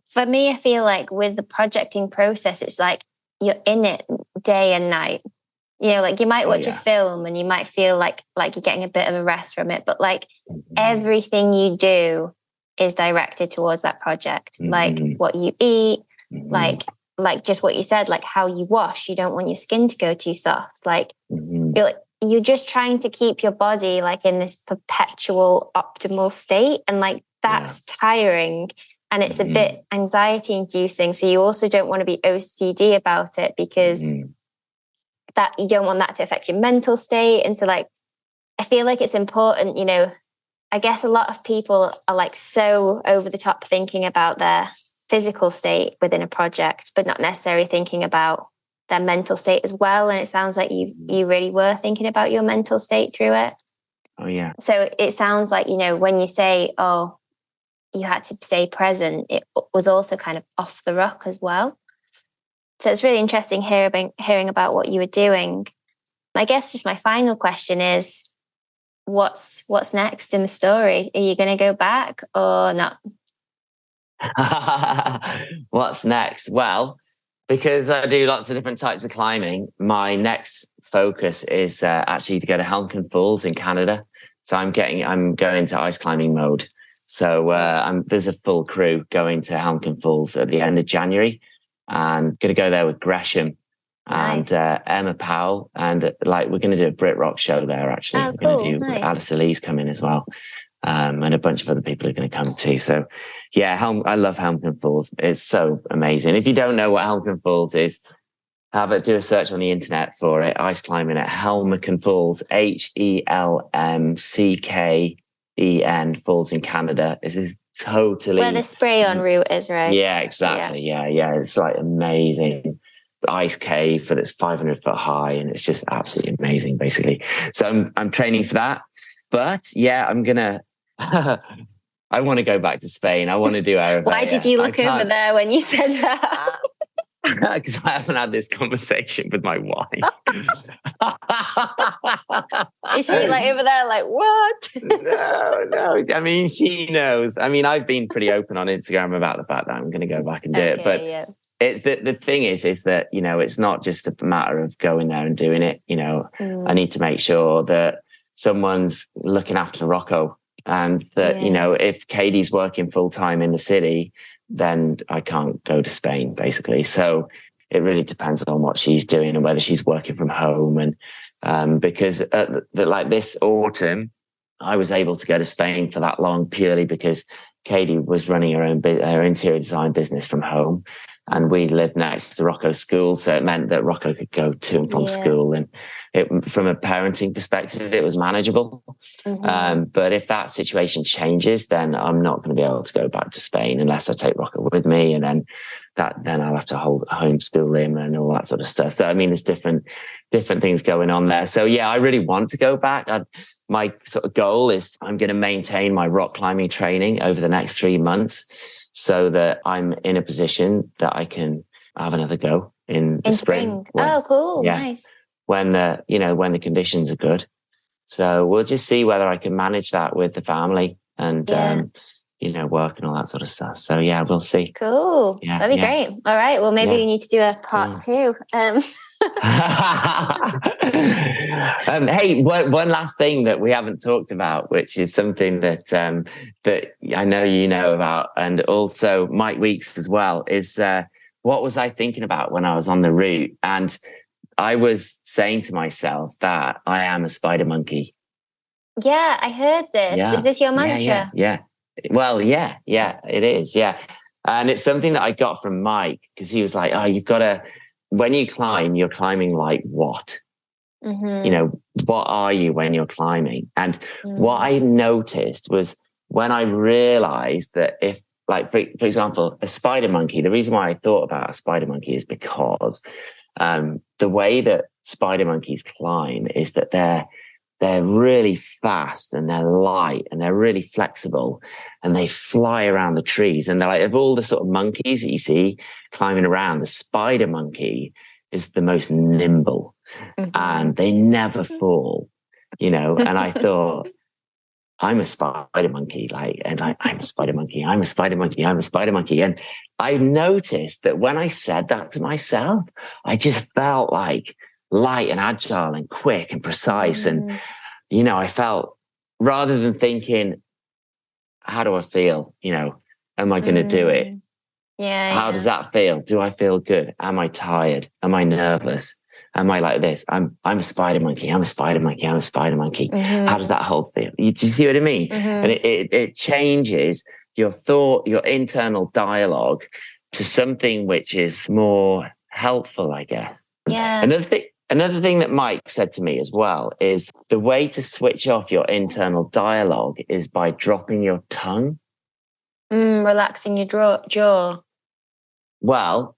for me, I feel like with the projecting process, it's like you're in it day and night. You might watch a film and you might feel like you're getting a bit of a rest from it, but everything you do is directed towards that project. Like what you eat, like just what you said, like how you wash. You don't want your skin to go too soft. You're just trying to keep your body in this perpetual optimal state, and that's tiring. And it's a bit anxiety inducing. So you also don't want to be OCD about it because that you don't want that to affect your mental state. And so I feel like it's important, I guess a lot of people are so over the top thinking about their physical state within a project, but not necessarily thinking about their mental state as well. And it sounds like you really were thinking about your mental state through it. Oh yeah. So it sounds like, when you say, oh, you had to stay present, it was also kind of off the rock as well. So it's really interesting hearing about what you were doing. I guess just my final question is, what's next in the story? Are you going to go back or not? What's next? Well, because I do lots of different types of climbing, my next focus is actually to go to Helmcken Falls in Canada. So I'm going into ice climbing mode. So there's a full crew going to Helmcken Falls at the end of January, and going to go there with Gresham and Emma Powell, and we're going to do a Brit Rock show there. Actually, we're going to do Alistair Lee's coming as well, and a bunch of other people are going to come too. So yeah, I love Helmcken Falls. It's so amazing. If you don't know what Helmcken Falls is, do a search on the internet for it. Ice climbing at Helmcken Falls, HELMCKEN Falls in Canada. This is totally where the spray on route is, right? Yeah, exactly. Yeah. It's amazing. ice cave that's 500 foot high, and it's just absolutely amazing, basically. So I'm training for that. But yeah, I'm gonna. I want to go back to Spain. I want to do Aravea. Why did you look over there when you said that? Because I haven't had this conversation with my wife. Is she like over there like, what? No. I mean, she knows. I mean, I've been pretty open on Instagram about the fact that I'm going to go back and do it. But it's the thing is that, you know, it's not just a matter of going there and doing it. You know, I need to make sure that someone's looking after Rocco, and that, you know, if Katie's working full time in the city, then I can't go to Spain, basically. So it really depends on what she's doing and whether she's working from home. And because like this autumn, I was able to go to Spain for that long purely because Katie was running her interior design business from home, and we lived next to Rocco's school. So it meant that Rocco could go to and from school. And from a parenting perspective, it was manageable. But if that situation changes, then I'm not going to be able to go back to Spain unless I take Rocco with me. And then I'll have to homeschool him and all that sort of stuff. So, I mean, there's different things going on there. So yeah, I really want to go back. My sort of goal is I'm going to maintain my rock climbing training over the next 3 months, so that I'm in a position that I can have another go in the spring. Oh, cool. Nice. When the conditions are good. So we'll just see whether I can manage that with the family and, work and all that sort of stuff. So yeah, we'll see. Cool. Yeah, that'd be great. All right. Well, maybe we need to do a part 2. Hey, one last thing that we haven't talked about, which is something that I know you know about, and also Mike Weeks as well, is what was I thinking about when I was on the route? And I was saying to myself that I am a spider monkey. Yeah, I heard this. Yeah. Is this your mantra? Yeah. Well, yeah, it is. Yeah. And it's something that I got from Mike, because he was like, oh, you've got to, when you climb, you're climbing like what? You know, what are you when you're climbing? And what I noticed was when I realized that if, like, for example, a spider monkey, the reason why I thought about a spider monkey is because the way that spider monkeys climb is that they're really fast and they're light and they're really flexible and they fly around the trees. And they're like, of all the sort of monkeys that you see climbing around, the spider monkey is the most nimble and they never fall, you know. And I thought, I'm a spider monkey, I'm a spider monkey, I'm a spider monkey, I'm a spider monkey. And I noticed that when I said that to myself, I just felt like light and agile and quick and precise. And, you know, I felt, rather than thinking, how do I feel? You know, am I going to do it? How does that feel? Do I feel good? Am I tired? Am I nervous? Am I like this? I'm a spider monkey. I'm a spider monkey. I'm a spider do How does that whole feel? Do you see what I mean? And it changes your thought, your internal dialogue to something which is more helpful, I guess. Yeah. Another thing that Mike said to me as well is the way to switch off your internal dialogue is by dropping your tongue. Relaxing your jaw. Well,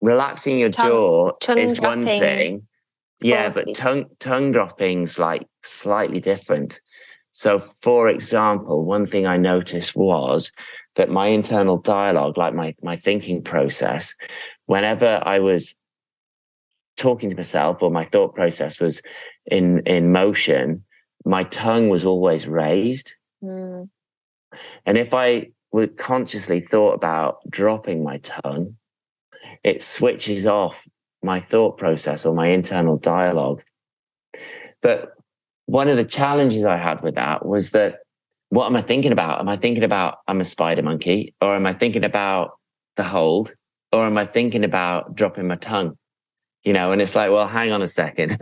relaxing your jaw is one thing. Yeah, but tongue dropping's like slightly different. So, for example, one thing I noticed was that my internal dialogue, like my thinking process, whenever I was talking to myself or my thought process was in motion, my tongue was always raised. And if I would consciously thought about dropping my tongue, it switches off my thought process or my internal dialogue. But one of the challenges I had with that was that, what am I thinking about? Am I thinking about I'm a spider monkey, or am I thinking about the hold, or am I thinking about dropping my tongue? You know, and it's like, well, hang on a second.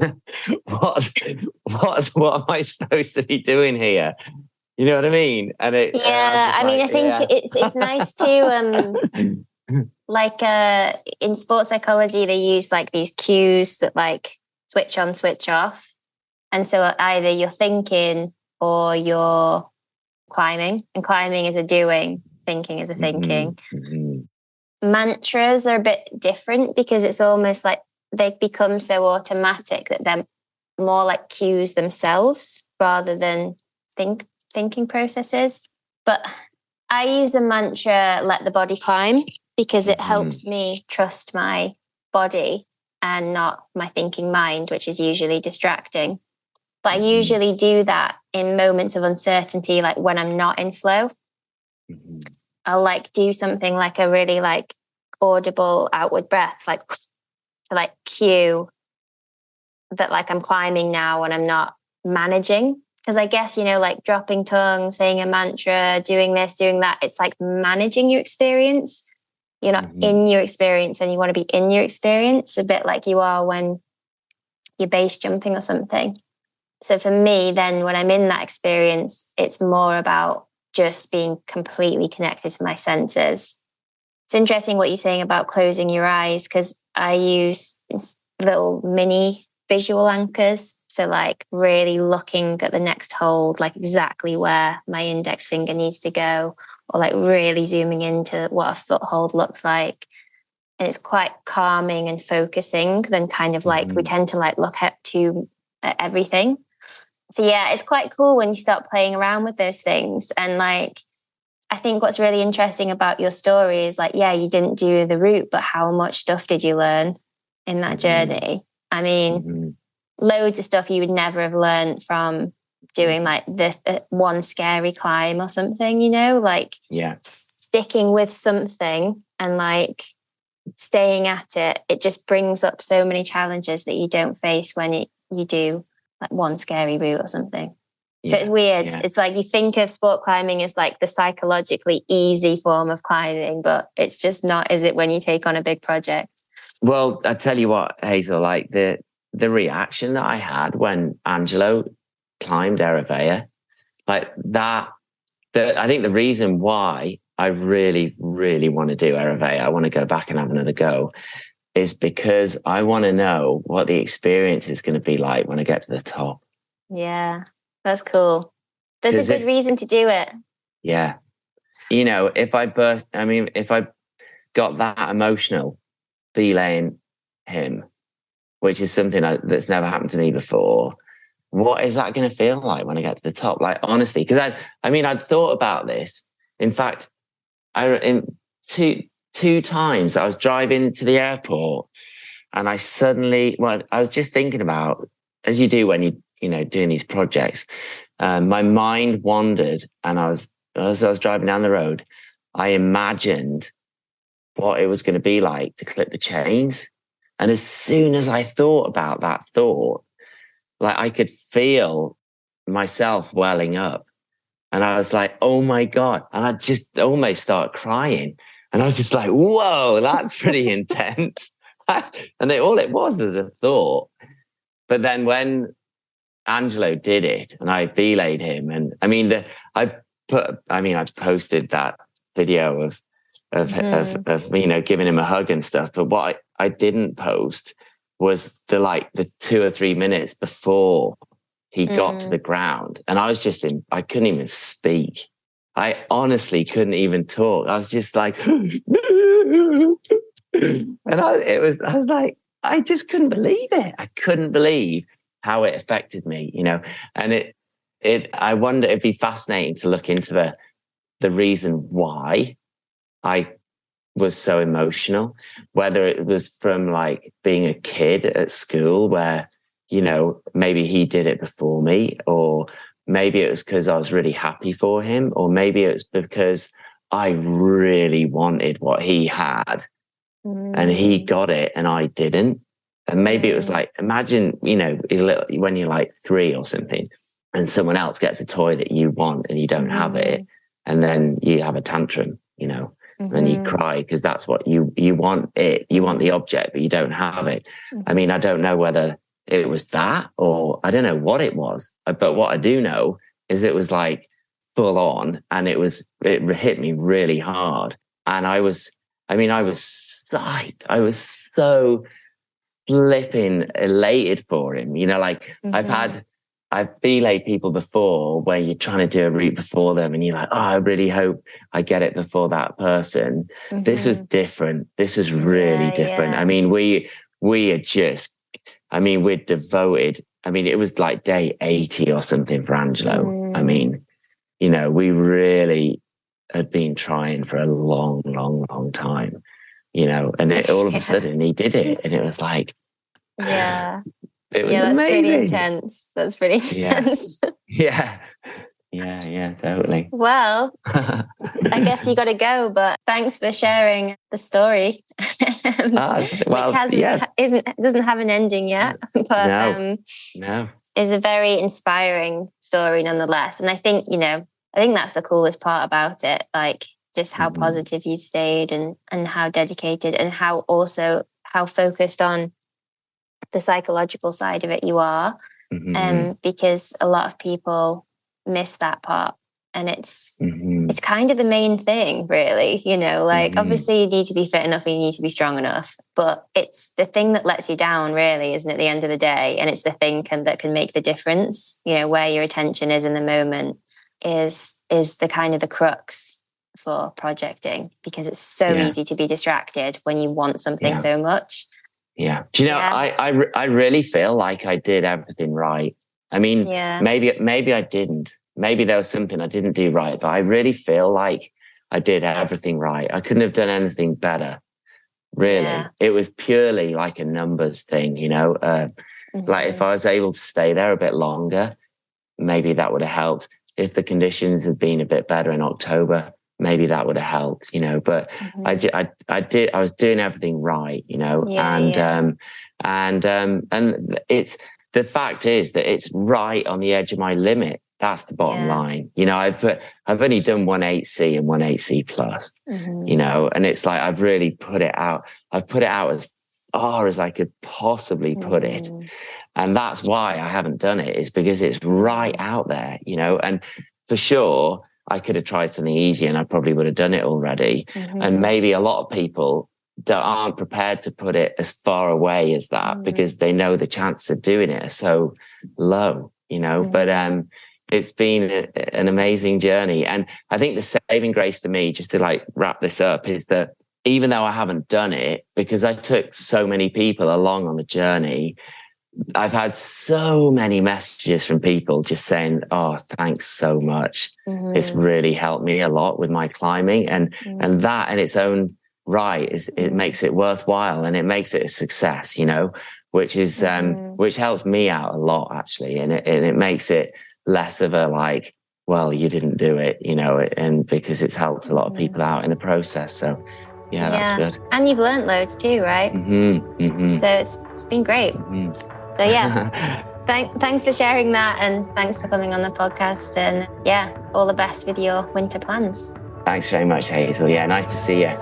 what am I supposed to be doing here? You know what I mean? And I think it's nice to like in sports psychology, they use like these cues that like switch on, switch off. And so either you're thinking or you're climbing, and climbing is a doing, thinking is a thinking. mantras are a bit different because it's almost like they become so automatic that they're more like cues themselves rather than thinking processes. But I use the mantra, let the body climb, because it helps me trust my body and not my thinking mind, which is usually distracting. But I usually do that in moments of uncertainty, like when I'm not in flow. I'll like do something like a really like audible outward breath, like to like cue that like I'm climbing now and I'm not managing. Because I guess, you know, like dropping tongue, saying a mantra, doing this, doing that, it's like managing your experience. You're not in your experience and you want to be in your experience, a bit like you are when you're base jumping or something. So for me, then when I'm in that experience, it's more about just being completely connected to my senses. It's interesting what you're saying about closing your eyes, because I use little mini visual anchors. So like really looking at the next hold, like exactly where my index finger needs to go, or like really zooming into what a foothold looks like. And it's quite calming and focusing than kind of like we tend to like look at everything. So yeah, it's quite cool when you start playing around with those things. And like, I think what's really interesting about your story is like, yeah, you didn't do the route, but how much stuff did you learn in that journey? I mean, loads of stuff you would never have learned from doing like the one scary climb or something, you know, like sticking with something and like staying at it. It just brings up so many challenges that you don't face when you do like one scary route or something. So it's weird. It's like you think of sport climbing as like the psychologically easy form of climbing, but it's just not, is it, when you take on a big project? Well, I tell you what, Hazel, like the reaction that I had when Angelo climbed Eravea, like that, I think the reason why I really, really want to do Eravea, I want to go back and have another go, is because I want to know what the experience is going to be like when I get to the top. Yeah, that's cool. There's a good reason to do it. Yeah. You know, if I got that emotional belaying him, which is something that's never happened to me before, what is that going to feel like when I get to the top? Like, honestly, because I'd thought about this. In fact, two times I was driving to the airport and I was just thinking about, as you do when you know, doing these projects, my mind wandered, and as I was driving down the road, I imagined what it was going to be like to clip the chains. And as soon as I thought about that thought, like I could feel myself welling up. And I was like, oh my God. And I just almost started crying. And I was just like, whoa, that's pretty intense. And all it was a thought. But then when Angelo did it and I belayed him, and I posted that video of you know, giving him a hug and stuff. But what I didn't post was the 2 or 3 minutes before he got to the ground. And I was I couldn't even speak. I honestly couldn't even talk. I was just like, and I was like, I just couldn't believe it. I couldn't believe how it affected me, you know. And I wonder, it'd be fascinating to look into the reason why I was so emotional, whether it was from like being a kid at school where, you know, maybe he did it before me, or maybe it was because I was really happy for him, or maybe it was because I really wanted what he had and he got it and I didn't. And maybe it was like, imagine, you know, when you're like 3 or something and someone else gets a toy that you want and you don't have it, and then you have a tantrum, you know, and you cry because that's what you want you want the object, but you don't have it. I mean, I don't know whether it was that, or I don't know what it was, but what I do know is it was like full on, and it hit me really hard. And I was psyched. I was so flipping elated for him. You know, like I've I've belayed people before where you're trying to do a route before them and you're like, oh, I really hope I get it before that person. Mm-hmm. This was different. This was really different. Yeah. I mean, we're devoted. I mean, it was like day 80 or something for Angelo. I mean, you know, we really had been trying for a long, long, long time, you know, and all of a sudden he did it. And it was like, it was that's amazing. Pretty intense. That's pretty intense. Yeah, totally. Well, I guess you got to go, but thanks for sharing the story, which doesn't have an ending yet, but no, is a very inspiring story nonetheless. And I think that's the coolest part about it, like just how positive you've stayed and how dedicated and how focused on the psychological side of it you are, because a lot of people miss that part, and it's kind of the main thing, really. You know, like obviously you need to be fit enough and you need to be strong enough, but it's the thing that lets you down, really, isn't it? At the end of the day, and it's the thing that can make the difference. You know, where your attention is in the moment is the kind of the crux for projecting, because it's so easy to be distracted when you want something so much. Yeah. Do you know, I really feel like I did everything right. I mean, maybe I didn't. Maybe there was something I didn't do right, but I really feel like I did everything right. I couldn't have done anything better, really. Yeah. It was purely like a numbers thing, you know. Like if I was able to stay there a bit longer, maybe that would have helped. If the conditions had been a bit better in October, maybe that would have helped, you know, but I was doing everything right, you know, and it's, the fact is that it's right on the edge of my limit. That's the bottom line. You know, I've only done 1/8C and 1/8C plus, you know, and it's like, I've really put it out. I've put it out as far as I could possibly put it. And that's why I haven't done it, is because it's right out there, you know, and for sure, I could have tried something easy and I probably would have done it already. And maybe a lot of people aren't prepared to put it as far away as that because they know the chances of doing it are so low, you know, but it's been an amazing journey. And I think the saving grace for me, just to like wrap this up, is that even though I haven't done it, because I took so many people along on the journey, I've had so many messages from people just saying, oh, thanks so much. It's really helped me a lot with my climbing. And that in its own right it makes it worthwhile, and it makes it a success, you know, which is, which helps me out a lot, actually. And it makes it less of a like, well, you didn't do it, you know, and because it's helped a lot of people out in the process. So yeah, that's good. And you've learned loads too, right? So it's been great. So yeah, thanks for sharing that, and thanks for coming on the podcast, and all the best with your winter plans. Thanks very much, Hazel. Yeah, nice to see you.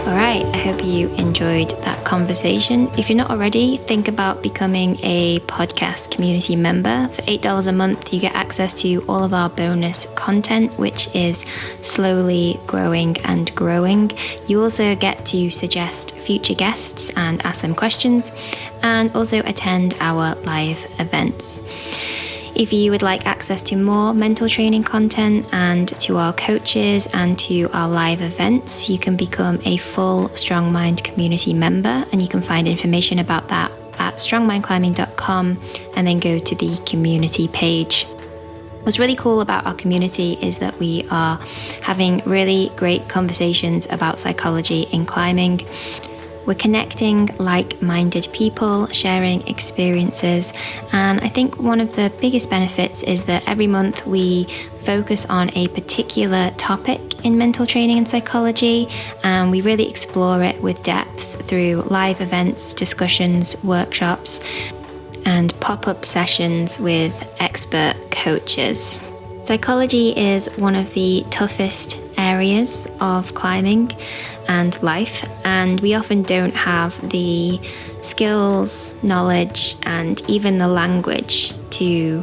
All right, I hope you enjoyed that conversation. If you're not already, think about becoming a podcast community member. For $8 a month, you get access to all of our bonus content, which is slowly growing and growing. You also get to suggest future guests and ask them questions, and also attend our live events. If you would like access to more mental training content and to our coaches and to our live events, you can become a full Strong Mind community member, and you can find information about that at strongmindclimbing.com and then go to the community page. What's really cool about our community is that we are having really great conversations about psychology in climbing. We're connecting like-minded people, sharing experiences, and I think one of the biggest benefits is that every month we focus on a particular topic in mental training and psychology, and we really explore it with depth through live events, discussions, workshops, and pop-up sessions with expert coaches. Psychology is one of the toughest areas of climbing and life, and we often don't have the skills, knowledge, and even the language to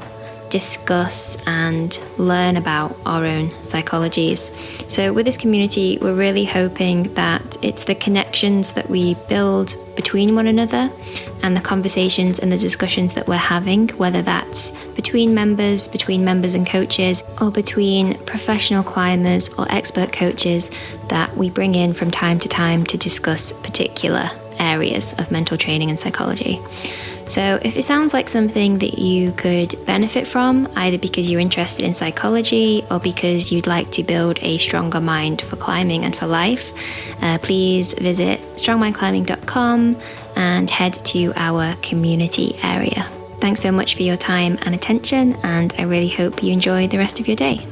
discuss and learn about our own psychologies. So with this community, we're really hoping that it's the connections that we build between one another and the conversations and the discussions that we're having, whether that's between members and coaches, or between professional climbers or expert coaches that we bring in from time to time to discuss particular areas of mental training and psychology. So if it sounds like something that you could benefit from, either because you're interested in psychology or because you'd like to build a stronger mind for climbing and for life, please visit strongmindclimbing.com and head to our community area. Thanks so much for your time and attention, and I really hope you enjoy the rest of your day.